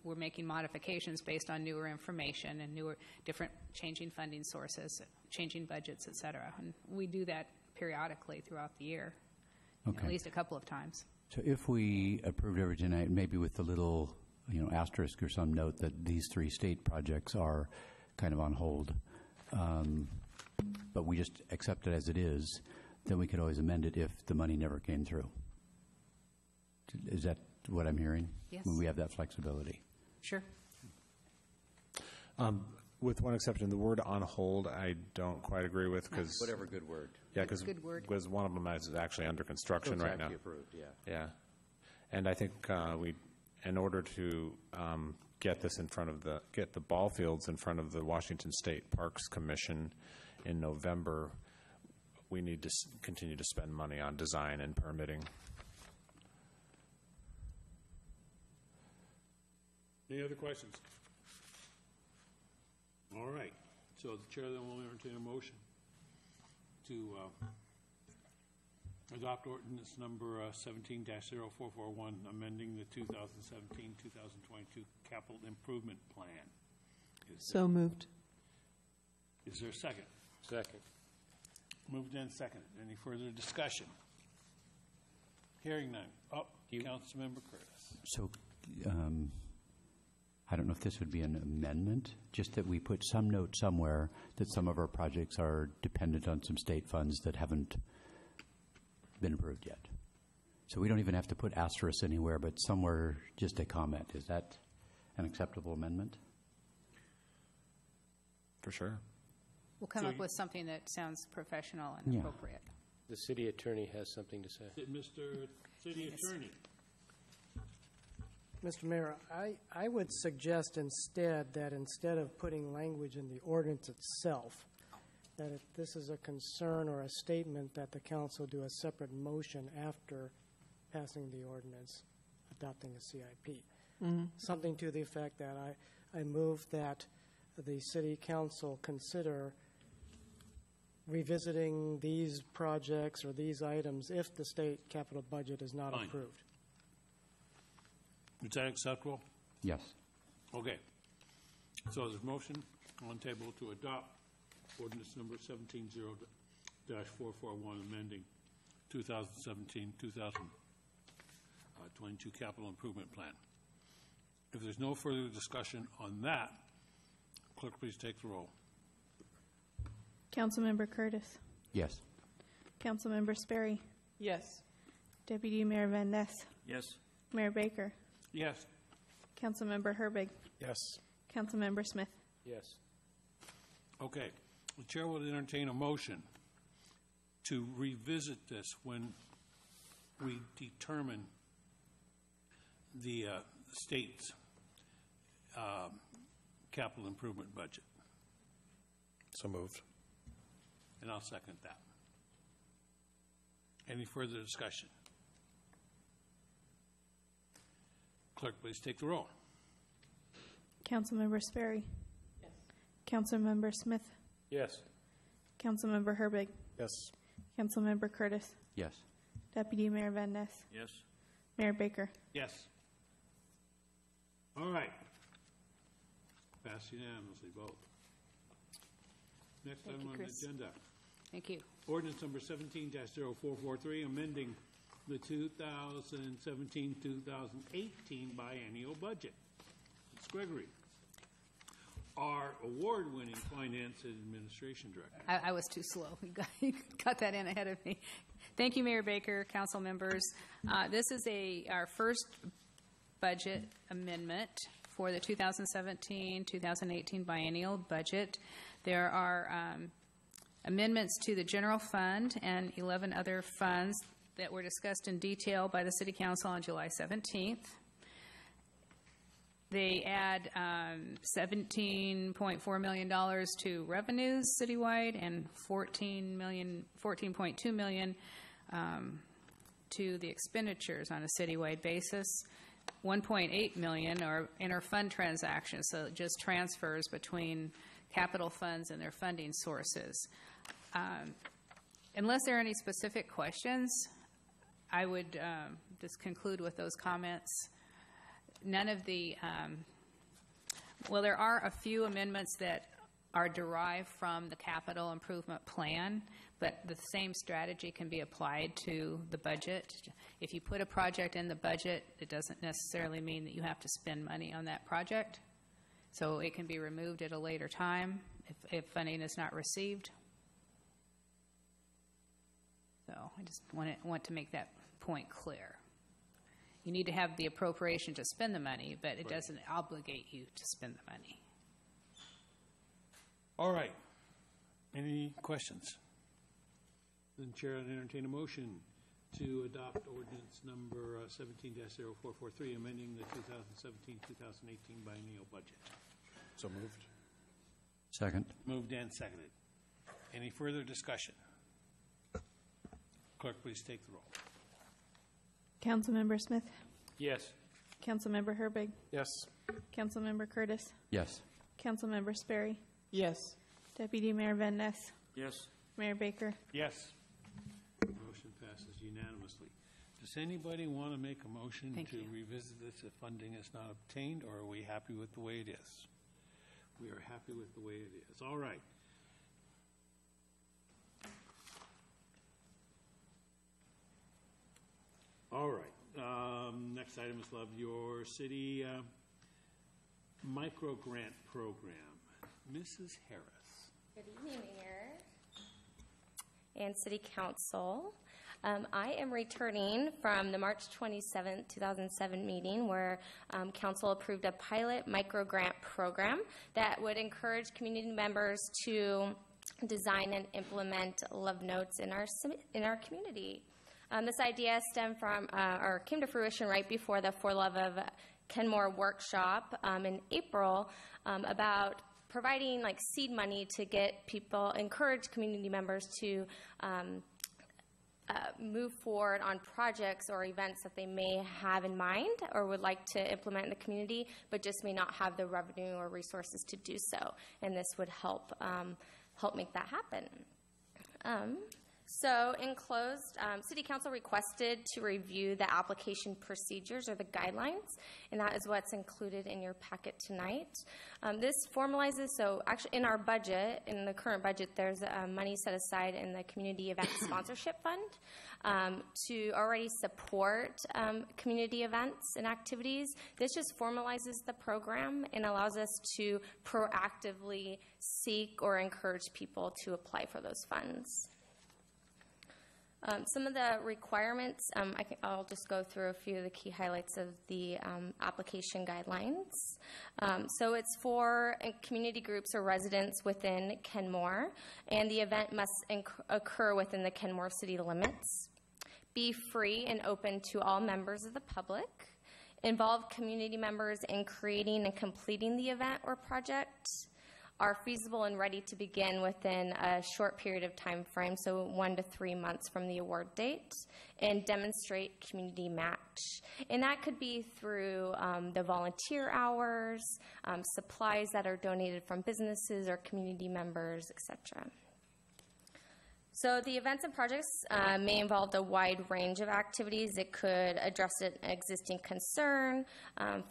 we're making modifications based on newer information and newer, different changing funding sources, changing budgets, et cetera. And we do that periodically throughout the year, Okay. at least a couple of times. So if we approved everything tonight, maybe with the little, asterisk or some note that these 3 state projects are kind of on hold, but we just accept it as it is, then we could always amend it if the money never came through. Is that what I'm hearing? Yes. We have that flexibility. Sure. With one exception, the word on hold, I don't quite agree with because Whatever good word. yeah, Good word. because one of them is actually under construction right now. Approved, yeah. Yeah, and I think in order to get the ball fields in front of the Washington State Parks Commission in November, we need to continue to spend money on design and permitting. Any other questions? All right. So the chair then will entertain a motion to adopt ordinance number 17-0441, amending the 2017-2022 capital improvement plan. So moved. Is there a second? Second. Moved and seconded. Any further discussion? Hearing none. Councilmember Curtis. So I don't know if this would be an amendment, just that we put some note somewhere that some of our projects are dependent on some state funds that haven't been approved yet. So we don't even have to put asterisk anywhere, but somewhere just a comment. Is that an acceptable amendment? For sure. We'll come So up with something that sounds professional and Yeah. appropriate. The city attorney has something to say. Mr. City Attorney. Mr. Mayor, I would suggest instead of putting language in the ordinance itself, that if this is a concern or a statement, that the council do a separate motion after passing the ordinance, adopting a CIP. Something to the effect that I move that the city council consider revisiting these projects or these items if the state capital budget is not Fine. approved. Is that acceptable? Yes. Okay. So there's a motion on the table to adopt ordinance number 17-0-441, amending 2017-2022 capital improvement plan. If there's no further discussion on that, clerk, please take the roll. Councilmember Curtis. Yes. Councilmember Sperry. Yes. Deputy Mayor Van Ness. Yes. Mayor Baker. Yes. Councilmember Herbig. Yes. Councilmember Smith. Yes. Okay. The chair will entertain a motion to revisit this when we determine the state's capital improvement budget. So moved. And I'll second that. Any further discussion? Clerk, please take the roll. Councilmember Sperry. Yes. Councilmember Smith. Yes. Councilmember Herbig. Yes. Councilmember Curtis. Yes. Deputy Mayor Van Ness. Yes. Mayor Baker. Yes. All right. Passed unanimously, both. Next Thank item you, on the Chris. agenda. Thank you. Ordinance number 17-0443, amending the 2017-2018 biennial budget. Ms. Gregory, our award-winning Finance and Administration Director. I was too slow. You got that in ahead of me. Thank you, Mayor Baker, council members. This is our first budget amendment for the 2017-2018 biennial budget. There are amendments to the general fund and 11 other funds that were discussed in detail by the City Council on July 17th. They add $17.4 million to revenues citywide and $14.2 million to the expenditures on a citywide basis. $1.8 million are interfund transactions, so it just transfers between capital funds and their funding sources. Unless there are any specific questions, I would just conclude with those comments. None of the, well, there are a few amendments that are derived from the capital improvement plan, but the same strategy can be applied to the budget. If you put a project in the budget, it doesn't necessarily mean that you have to spend money on that project. So it can be removed at a later time if funding is not received. So I just want to make that point clear. You need to have the appropriation to spend the money, but it doesn't obligate you to spend the money. All right. Any questions? Then Chair, I'd entertain a motion to adopt ordinance number 17-0443, amending the 2017-2018 biennial budget. So moved. Second. Moved and seconded. Any further discussion? Clerk, please take the roll. Councilmember Smith, Yes. Councilmember Herbig, Yes. Councilmember Curtis, Yes. Councilmember Sperry, Yes. Deputy Mayor Van Ness, Yes. Mayor Baker. Yes. Motion passes unanimously. Does anybody want to make a motion to revisit this if funding is not obtained, or are we happy with the way it is? We are happy with the way it is. All right. All right. Next item is your city micro grant program. Mrs. Harris. Good evening, Mayor and City Council. I am returning from the March 27, 2007 meeting where Council approved a pilot micro grant program that would encourage community members to design and implement love notes in our community. This idea stemmed from, or came to fruition right before the For Love of Kenmore workshop in April about providing like seed money to get people, encourage community members to move forward on projects or events that they may have in mind or would like to implement in the community, but just may not have the revenue or resources to do so. And this would help make that happen. So in closed, City Council requested to review the application procedures or the guidelines, and that is what's included in your packet tonight. This formalizes, so actually in our budget, in the current budget, there's money set aside in the Community Event Sponsorship Fund to already support community events and activities. This just formalizes the program and allows us to proactively seek or encourage people to apply for those funds. Some of the requirements, I'll just go through a few of the key highlights of the application guidelines. So it's for community groups or residents within Kenmore, and the event must occur within the Kenmore city limits, be free and open to all members of the public, involve community members in creating and completing the event or project, are feasible and ready to begin within a short period of time frame, so 1 to 3 months from the award date, and demonstrate community match. And that could be through the volunteer hours, supplies that are donated from businesses or community members, etc. So the events and projects may involve a wide range of activities. It could address an existing concern.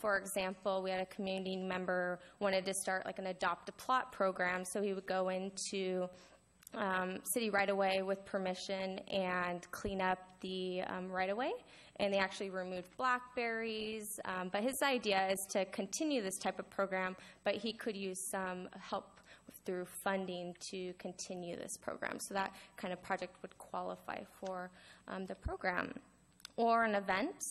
For example, we had a community member wanted to start like an adopt a plot program, so he would go into city right-of-way with permission and clean up the right-of-way. And they actually removed blackberries. But his idea is to continue this type of program, but he could use some help through funding to continue this program. So that kind of project would qualify for the program. Or an event,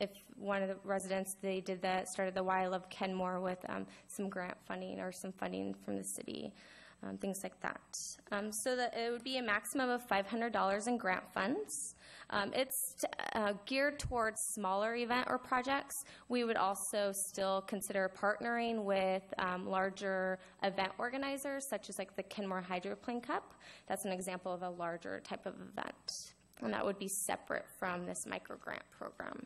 if one of the residents, they started the Why I Love Kenmore with some grant funding or some funding from the city. things like that. So that it would be a maximum of $500 in grant funds. It's geared towards smaller event or projects. We would also still consider partnering with larger event organizers, such as like the Kenmore Hydroplane Cup. That's an example of a larger type of event, and that would be separate from this micro grant program.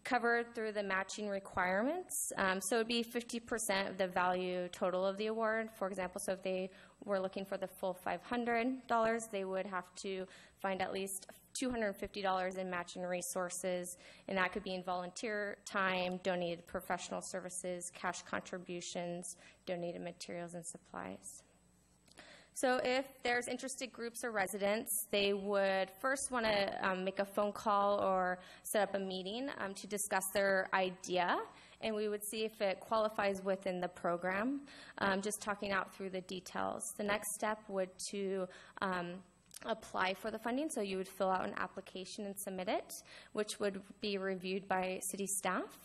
Covered through the matching requirements. So it would be 50% of the value total of the award. For example, so if they were looking for the full $500, they would have to find at least $250 in matching resources, and that could be in volunteer time, donated professional services, cash contributions, donated materials and supplies. So if there's interested groups or residents, they would first want to make a phone call or set up a meeting to discuss their idea, and we would see if it qualifies within the program, just talking out through the details. The next step would to apply for the funding, so you would fill out an application and submit it, which would be reviewed by city staff.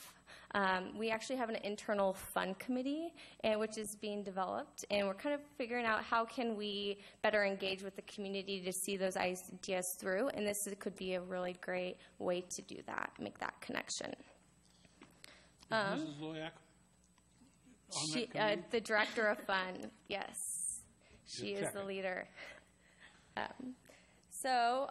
We actually have an internal fund committee, which is being developed, and we're kind of figuring out how can we better engage with the community to see those ideas through, and this could be a really great way to do that, make that connection. Mrs. Loyak? The director of fund, yes. She is the leader. So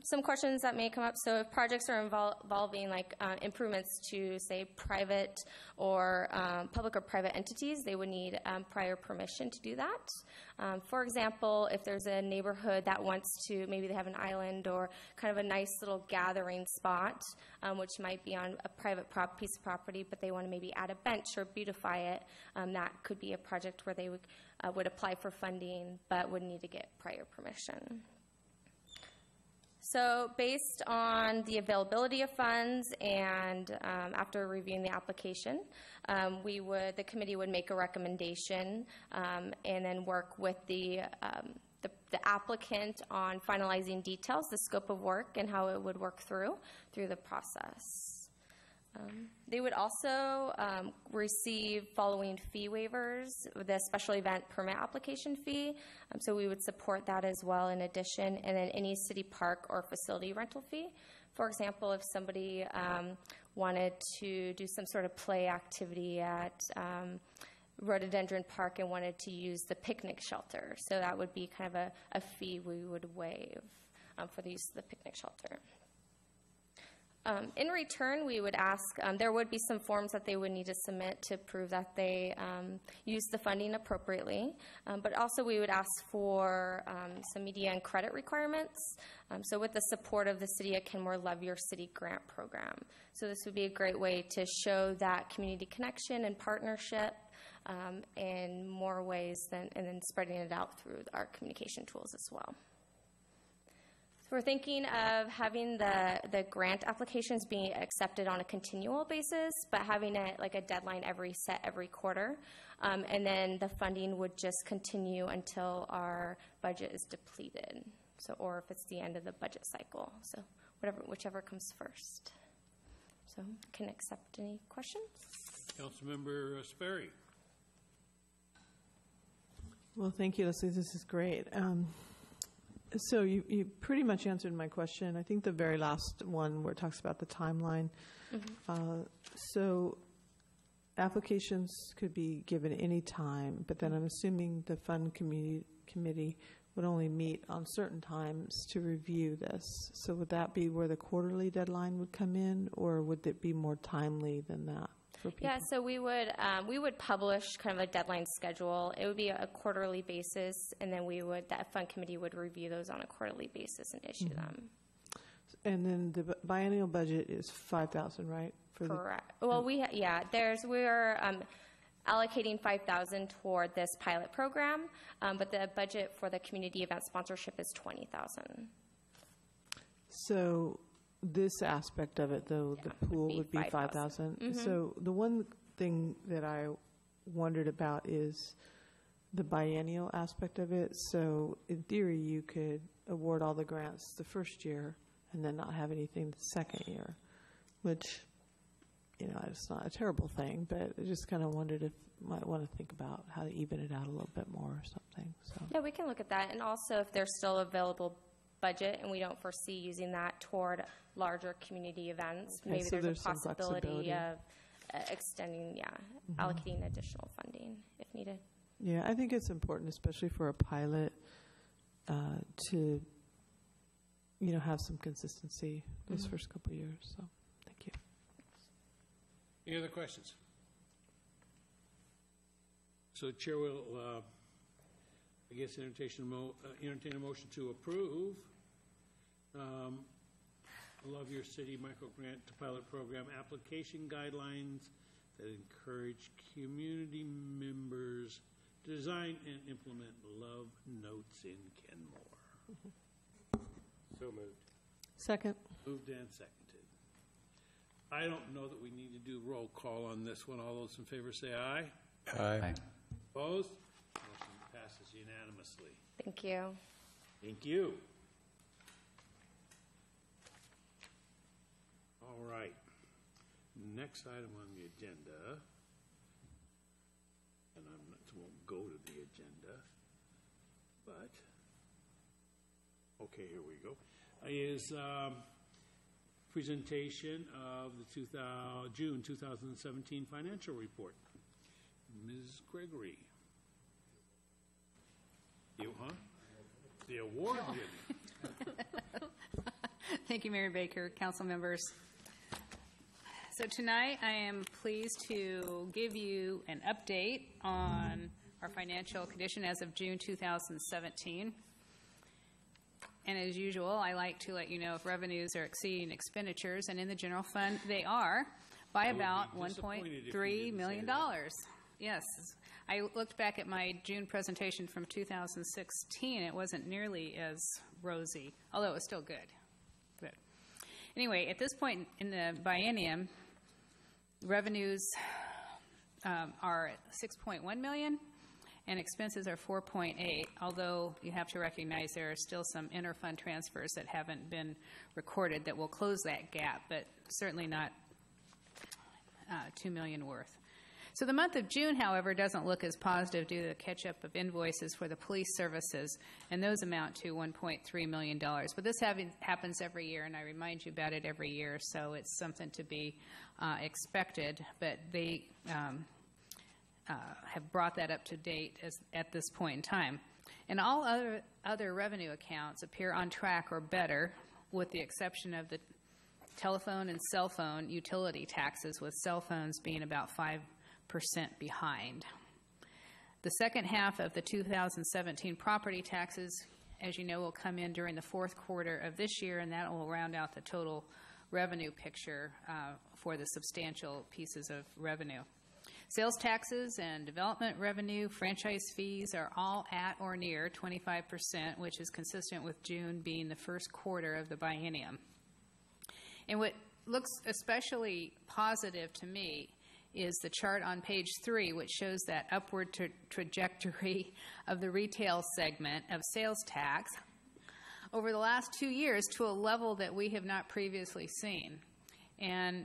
some questions that may come up. So if projects are involving like improvements to, say, private or public or private entities, they would need prior permission to do that. For example, if there's a neighborhood that wants to, maybe they have an island or kind of a nice little gathering spot, which might be on a private piece of property, but they want to maybe add a bench or beautify it, that could be a project where they would apply for funding but would need to get prior permission. So based on the availability of funds and after reviewing the application, the committee would make a recommendation and then work with the applicant on finalizing details, the scope of work, and how it would work through the process. They would also receive following fee waivers, the special event permit application fee, so we would support that as well in addition, and then any city park or facility rental fee. For example, if somebody wanted to do some sort of play activity at Rhododendron Park and wanted to use the picnic shelter, so that would be kind of a fee we would waive for the use of the picnic shelter. In return, we would ask, there would be some forms that they would need to submit to prove that they use the funding appropriately, but also we would ask for some media and credit requirements, so with the support of the City of Kenmore Love Your City grant program. So this would be a great way to show that community connection and partnership in more ways and then spreading it out through our communication tools as well. We're thinking of having the grant applications being accepted on a continual basis, but having it like a deadline every quarter, and then the funding would just continue until our budget is depleted. So, or if it's the end of the budget cycle. So, whichever comes first. So, can accept any questions? Councilmember Sperry. Well, thank you, Leslie. This is great. So you pretty much answered my question. I think the very last one where it talks about the timeline. Mm-hmm. So applications could be given any time, but then I'm assuming the fund committee would only meet on certain times to review this. So would that be where the quarterly deadline would come in, or would it be more timely than that? Yeah, so we would publish kind of a deadline schedule. It would be a quarterly basis, and then that fund committee would review those on a quarterly basis and issue them. And then the biennial budget is $5,000, right? Correct. Well, we're allocating $5,000 toward this pilot program, but the budget for the community event sponsorship is $20,000. So this aspect of it, though, the pool would be $5,000. Mm-hmm. So the one thing that I wondered about is the biennial aspect of it. So in theory, you could award all the grants the first year and then not have anything the second year, which it's not a terrible thing, but I just kind of wondered if you might want to think about how to even it out a little bit more or something. So Yeah, we can look at that. And also, if there's still available budget and we don't foresee using that toward larger community events, Okay, maybe so there's there's a some possibility flexibility. of extending, allocating additional funding if needed. yeah, I think it's important, especially for a pilot, to have some consistency those first couple of years. So, thank you. Any other questions? So the chair will, I guess, entertain a motion to approve Love Your City Microgrant to Pilot Program application guidelines that encourage community members to design and implement Love Notes in Kenmore. So moved. Second. Moved and seconded. I don't know that we need to do roll call on this one. All those in favor say aye. Aye. Opposed? Motion passes unanimously. Thank you. Thank you. All right. Next item on the agenda, and won't go to the agenda, but, okay, here we go, is presentation of the June 2017 financial report. Ms. Gregory. You, huh? The award winning. Thank you, Mary Baker, council members. So tonight I am pleased to give you an update on our financial condition as of June 2017. And as usual, I like to let you know if revenues are exceeding expenditures, and in the general fund they are by about $1.3 million. Yes. I looked back at my June presentation from 2016. It wasn't nearly as rosy, although it was still good. Good. Anyway, at this point in the biennium, revenues are at $6.1 million, and expenses are $4.8, although you have to recognize there are still some interfund transfers that haven't been recorded that will close that gap, but certainly not $2 million worth. So the month of June, however, doesn't look as positive due to the catch-up of invoices for the police services, and those amount to $1.3 million. But this happens every year, and I remind you about it every year, so it's something to be expected. But they have brought that up to date at this point in time. And all other revenue accounts appear on track or better, with the exception of the telephone and cell phone utility taxes, with cell phones being about 5% behind. The second half of the 2017 property taxes, as you know, will come in during the fourth quarter of this year, and that will round out the total revenue picture for the substantial pieces of revenue. Sales taxes and development revenue, franchise fees are all at or near 25%, which is consistent with June being the first quarter of the biennium. And what looks especially positive to me is the chart on page 3, which shows that upward trajectory of the retail segment of sales tax over the last 2 years to a level that we have not previously seen. And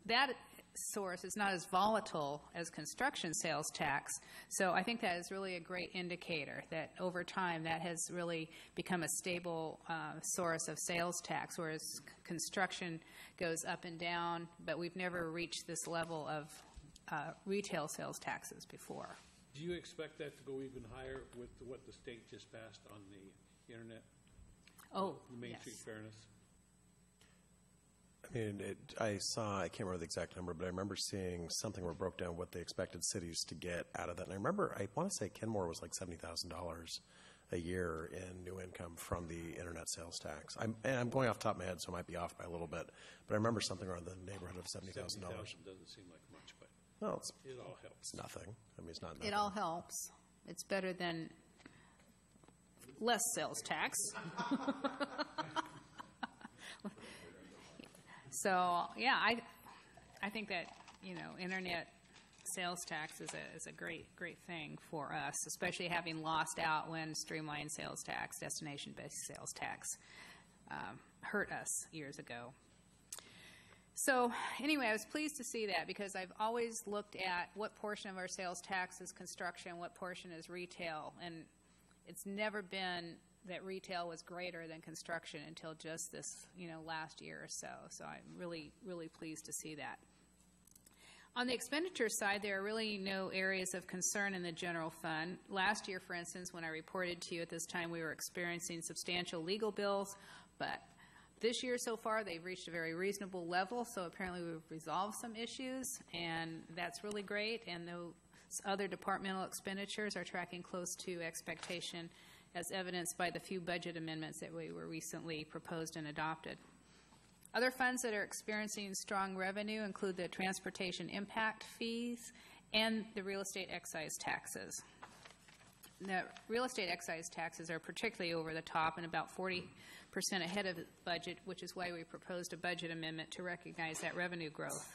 that source is not as volatile as construction sales tax, so I think that is really a great indicator that over time that has really become a stable source of sales tax, whereas construction goes up and down, but we've never reached this level of retail sales taxes before. Do you expect that to go even higher with what the state just passed on the internet? Oh, the Main yes. Street Fairness. I mean, I can't remember the exact number, but I remember seeing something where it broke down what they expected cities to get out of that. And I want to say Kenmore was like $70,000 a year in new income from the internet sales tax. I'm going off the top of my head, so I might be off by a little bit, but I remember something around the neighborhood of $70,000. $70,000 doesn't seem like much, but Well, it all helps. it's nothing. I mean, it's not nothing. It all helps. It's better than less sales tax. So, yeah, I think that, internet sales tax is a great thing for us, especially having lost out when streamlined sales tax, destination-based sales tax hurt us years ago. So anyway, I was pleased to see that because I've always looked at what portion of our sales tax is construction, what portion is retail, and it's never been that retail was greater than construction until just this, last year or so. So I'm really, really pleased to see that. On the expenditure side, there are really no areas of concern in the general fund. Last year, for instance, when I reported to you at this time, we were experiencing substantial legal bills, but this year so far, they've reached a very reasonable level, so apparently we've resolved some issues, and that's really great, and those other departmental expenditures are tracking close to expectation, as evidenced by the few budget amendments that we were recently proposed and adopted. Other funds that are experiencing strong revenue include the transportation impact fees and the real estate excise taxes. The real estate excise taxes are particularly over the top and about 40% ahead of the budget, which is why we proposed a budget amendment to recognize that revenue growth.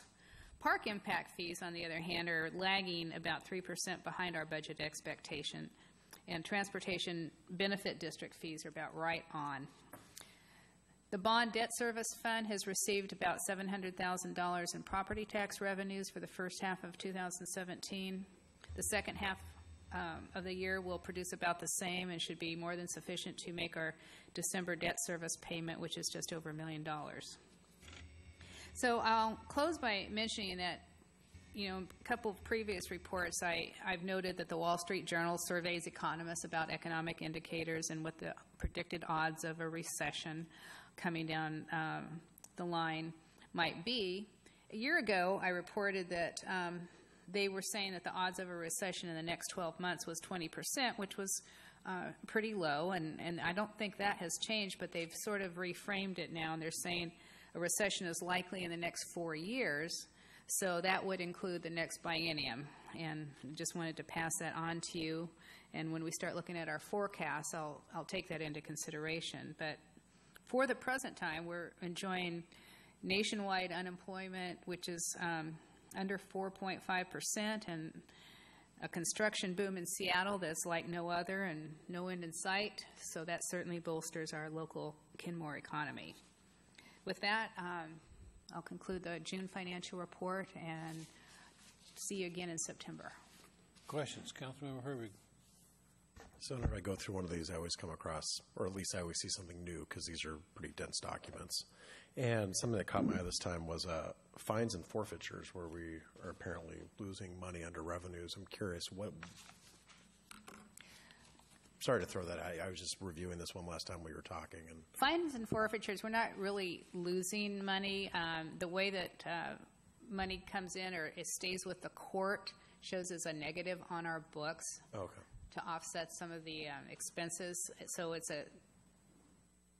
Park impact fees, on the other hand, are lagging about 3% behind our budget expectation, and transportation benefit district fees are about right on. The Bond Debt Service Fund has received about $700,000 in property tax revenues for the first half of 2017. The second half of the year will produce about the same and should be more than sufficient to make our December debt service payment, which is just over $1 million. So I'll close by mentioning that, a couple of previous reports, I've noted that the Wall Street Journal surveys economists about economic indicators and what the predicted odds of a recession coming down the line might be. A year ago, I reported that they were saying that the odds of a recession in the next 12 months was 20%, which was pretty low, and I don't think that has changed, but they've sort of reframed it now, and they're saying a recession is likely in the next 4 years, so that would include the next biennium, and just wanted to pass that on to you, and when we start looking at our forecasts, I'll take that into consideration, but for the present time, we're enjoying nationwide unemployment, which is under 4.5%, and a construction boom in Seattle that's like no other and no end in sight. So that certainly bolsters our local Kenmore economy. With that, I'll conclude the June financial report and see you again in September. Questions? Councilmember Herbig. So whenever I go through one of these, I always come across, or at least I always see something new, because these are pretty dense documents. And something that caught my eye this time was fines and forfeitures, where we are apparently losing money under revenues. I'm curious, sorry to throw that out. I was just reviewing this one last time we were talking. And fines and forfeitures, we're not really losing money. The way that money comes in or it stays with the court shows as a negative on our books. Okay. To offset some of the expenses. So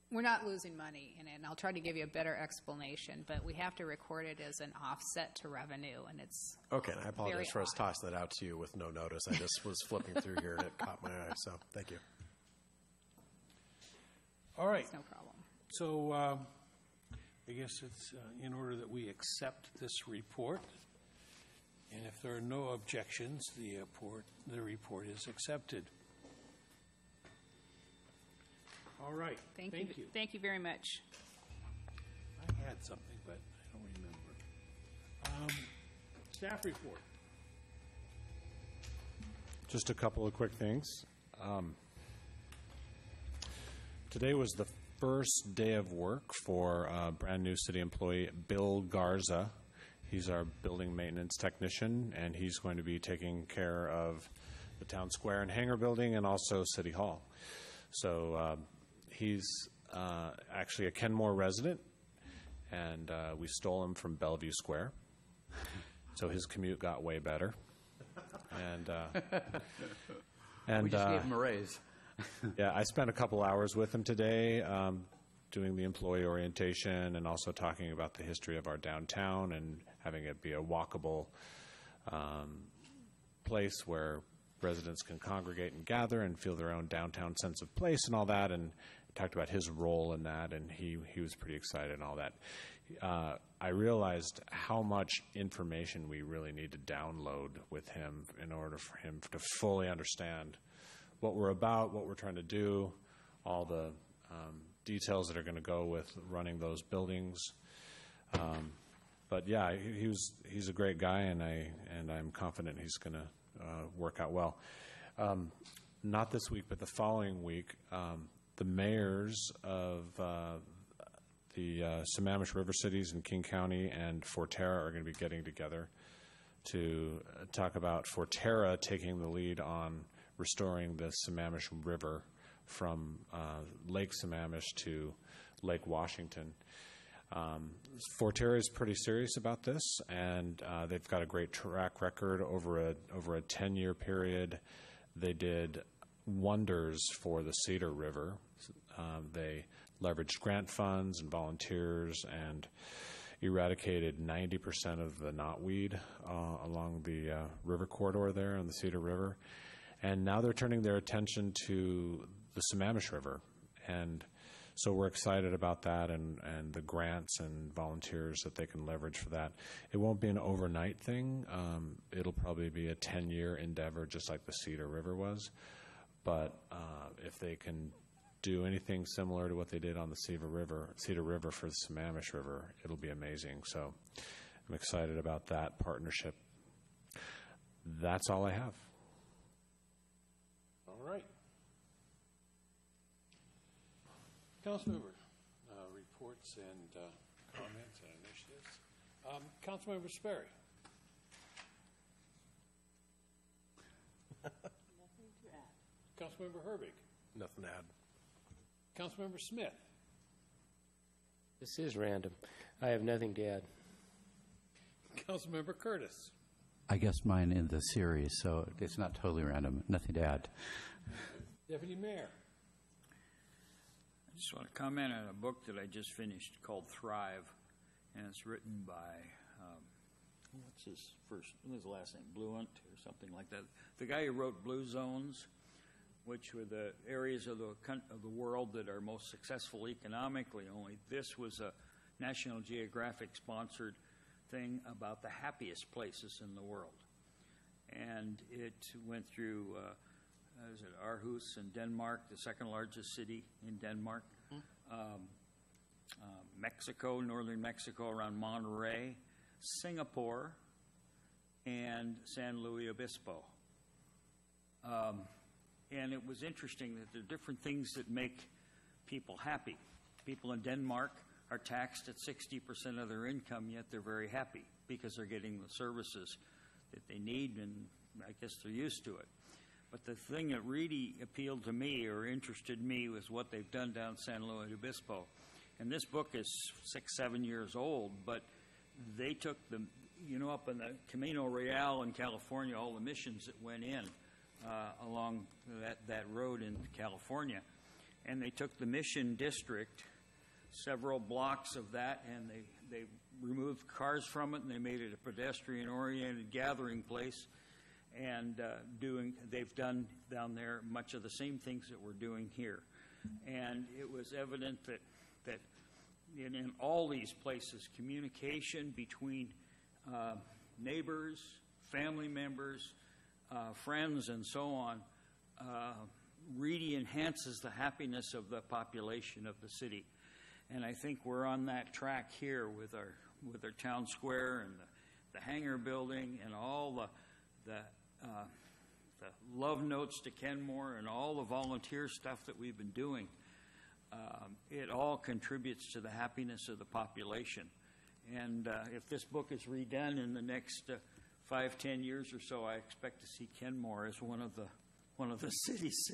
we're not losing money in it, and I'll try to give you a better explanation, but we have to record it as an offset to revenue, and it's okay, and I apologize for us tossing that out to you with no notice. I just was flipping through here, and it caught my eye, so thank you. All right. It's no problem. So I guess it's in order that we accept this report, and if there are no objections, the report is accepted. All right. Thank you. Thank you very much. I had something, but I don't remember. Staff report. Just a couple of quick things. Today was the first day of work for brand new city employee Bill Garza. He's our building maintenance technician, and he's going to be taking care of the Town Square and Hangar building and also City Hall. So he's actually a Kenmore resident, and we stole him from Bellevue Square. So his commute got way better. And we just gave him a raise. Yeah, I spent a couple hours with him today doing the employee orientation and also talking about the history of our downtown and having it be a walkable place where residents can congregate and gather and feel their own downtown sense of place and all that, and talked about his role in that, and he was pretty excited and all that. I realized how much information we really need to download with him in order for him to fully understand what we're about, what we're trying to do, all the details that are going to go with running those buildings. But yeah, he's a great guy, and I'm confident he's going to work out well. Not this week, but the following week, the mayors of the Sammamish River cities in King County and Forterra are going to be getting together to talk about Forterra taking the lead on restoring the Sammamish River from Lake Sammamish to Lake Washington. Forterra is pretty serious about this, and they've got a great track record over a 10-year period. They did wonders for the Cedar River. They leveraged grant funds and volunteers and eradicated 90% of the knotweed along the river corridor there on the Cedar River. And now they're turning their attention to the Sammamish River. And so we're excited about that and the grants and volunteers that they can leverage for that. It won't be an overnight thing. It'll probably be a 10-year endeavor, just like the Cedar River was. But if they can do anything similar to what they did on the Cedar River for the Sammamish River, it'll be amazing. So I'm excited about that partnership. That's all I have. All right. Councilmember reports and comments and initiatives. Councilmember Sperry. Nothing to add. Councilmember Herbig. Nothing to add. Councilmember Smith. This is random. I have nothing to add. Councilmember Curtis. I guess mine in the series, so it's not totally random. Nothing to add. Deputy Mayor. I just want to comment on a book that I just finished called Thrive, and it's written by, what's his last name, Bluent or something like that. The guy who wrote Blue Zones, which were the areas of the world that are most successful economically. Only this was a National Geographic sponsored thing about the happiest places in the world. And it went through, Aarhus in Denmark, the second largest city in Denmark, Mexico, northern Mexico around Monterrey, Singapore, and San Luis Obispo. And it was interesting that there are different things that make people happy. People in Denmark are taxed at 60% of their income, yet they're very happy because they're getting the services that they need, and I guess they're used to it. But the thing that really appealed to me or interested me was what they've done down San Luis Obispo. And this book is 6-7 years old, but they took the, up in the Camino Real in California, all the missions that went in along that road in California. And they took the Mission District, several blocks of that, and they removed cars from it, and they made it a pedestrian-oriented gathering place. And they've done down there much of the same things that we're doing here. And it was evident that in all these places, communication between neighbors, family members, friends, and so on, really enhances the happiness of the population of the city. And I think we're on that track here with our town square and the hangar building and all the love notes to Kenmore and all the volunteer stuff that we've been doing. It all contributes to the happiness of the population. And if this book is redone in the next 5-10 years or so, I expect to see Kenmore as one of the cities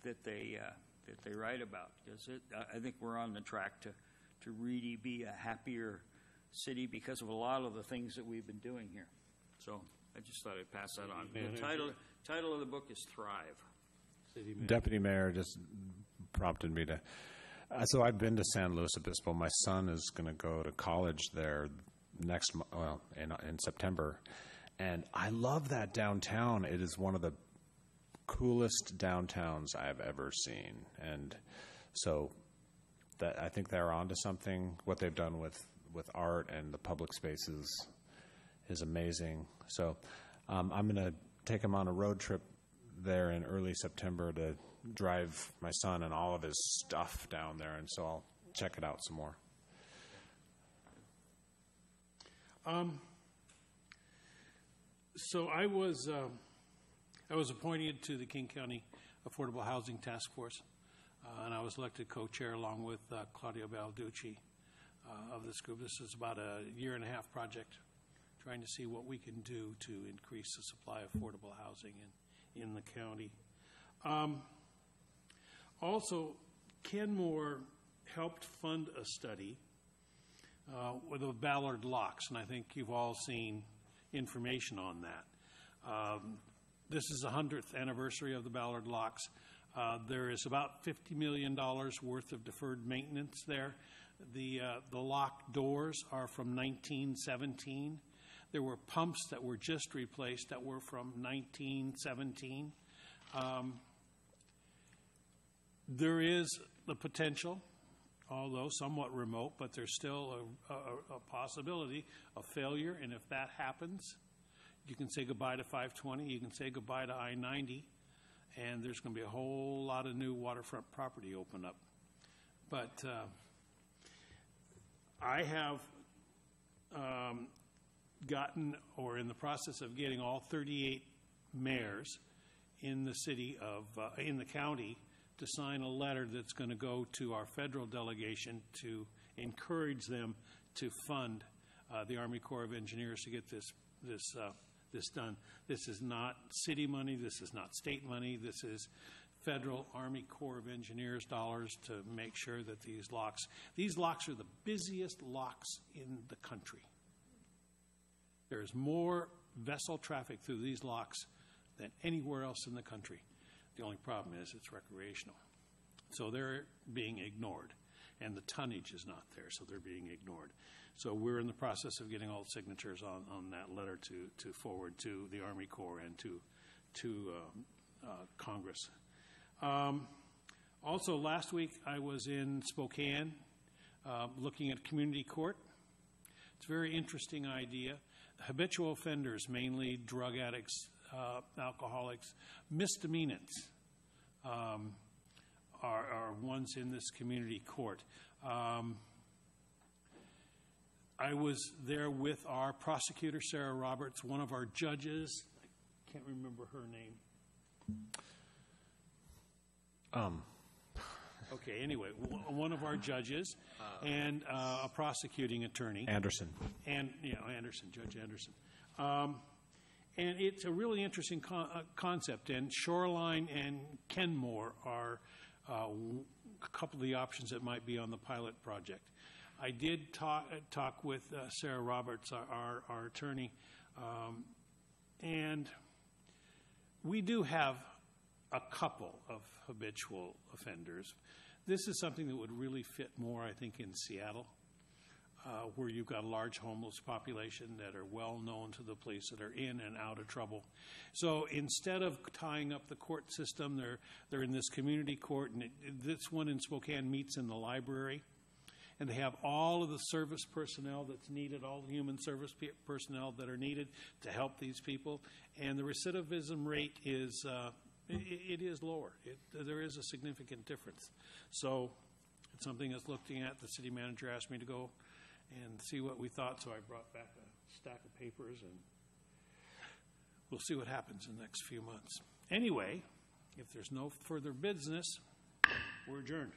that they write about, because I think we're on the track to really be a happier city because of a lot of the things that we've been doing here. So I just thought I'd pass that on. The title of the book is Thrive. Deputy Mayor just prompted me to. So I've been to San Luis Obispo. My son is going to go to college there in September, and I love that downtown. It is one of the coolest downtowns I've ever seen, and so that I think they're onto something. What they've done with art and the public spaces is amazing. So I'm going to take him on a road trip there in early September to drive my son and all of his stuff down there, and so I'll check it out some more. So I was appointed to the King County Affordable Housing Task Force, and I was elected co-chair along with Claudia Balducci of this group. This is about a year-and-a-half project, trying to see what we can do to increase the supply of affordable housing in the county. Also, Kenmore helped fund a study with the Ballard locks, and I think you've all seen information on that. This is the 100th anniversary of the Ballard locks. There is about $50 million worth of deferred maintenance there. The lock doors are from 1917. There were pumps that were just replaced that were from 1917. There is the potential, although somewhat remote, but there's still a possibility of failure, and if that happens, you can say goodbye to 520, you can say goodbye to I-90, and there's going to be a whole lot of new waterfront property open up. But I have gotten, or in the process of getting, all 38 mayors in the city of, in the county, to sign a letter that's going to go to our federal delegation to encourage them to fund the Army Corps of Engineers to get this done. This is not city money. This is not state money. This is federal Army Corps of Engineers dollars to make sure that these locks are the busiest locks in the country. There's more vessel traffic through these locks than anywhere else in the country. The only problem is it's recreational. So they're being ignored, and the tonnage is not there, so they're being ignored. So we're in the process of getting all the signatures on that letter to forward to the Army Corps and to Congress. Also, last week I was in Spokane looking at community court. It's a very interesting idea. Habitual offenders, mainly drug addicts, alcoholics, misdemeanants are ones in this community court. I was there with our prosecutor, Sarah Roberts, one of our judges. I can't remember her name. Okay, anyway, one of our judges and a prosecuting attorney. Anderson. And, Anderson, Judge Anderson. And it's a really interesting concept, and Shoreline and Kenmore are a couple of the options that might be on the pilot project. I did talk with Sarah Roberts, our attorney, and we do have a couple of habitual offenders. This is something that would really fit more, I think, in Seattle, where you've got a large homeless population that are well known to the police, that are in and out of trouble. So instead of tying up the court system, they're in this community court, and this one in Spokane meets in the library, and they have all of the service personnel that's needed, all the human service personnel that are needed to help these people, and the recidivism rate is it is lower. There is a significant difference. So it's something that's looking at. The city manager asked me to go and see what we thought, so I brought back a stack of papers, and we'll see what happens in the next few months. Anyway, if there's no further business, we're adjourned.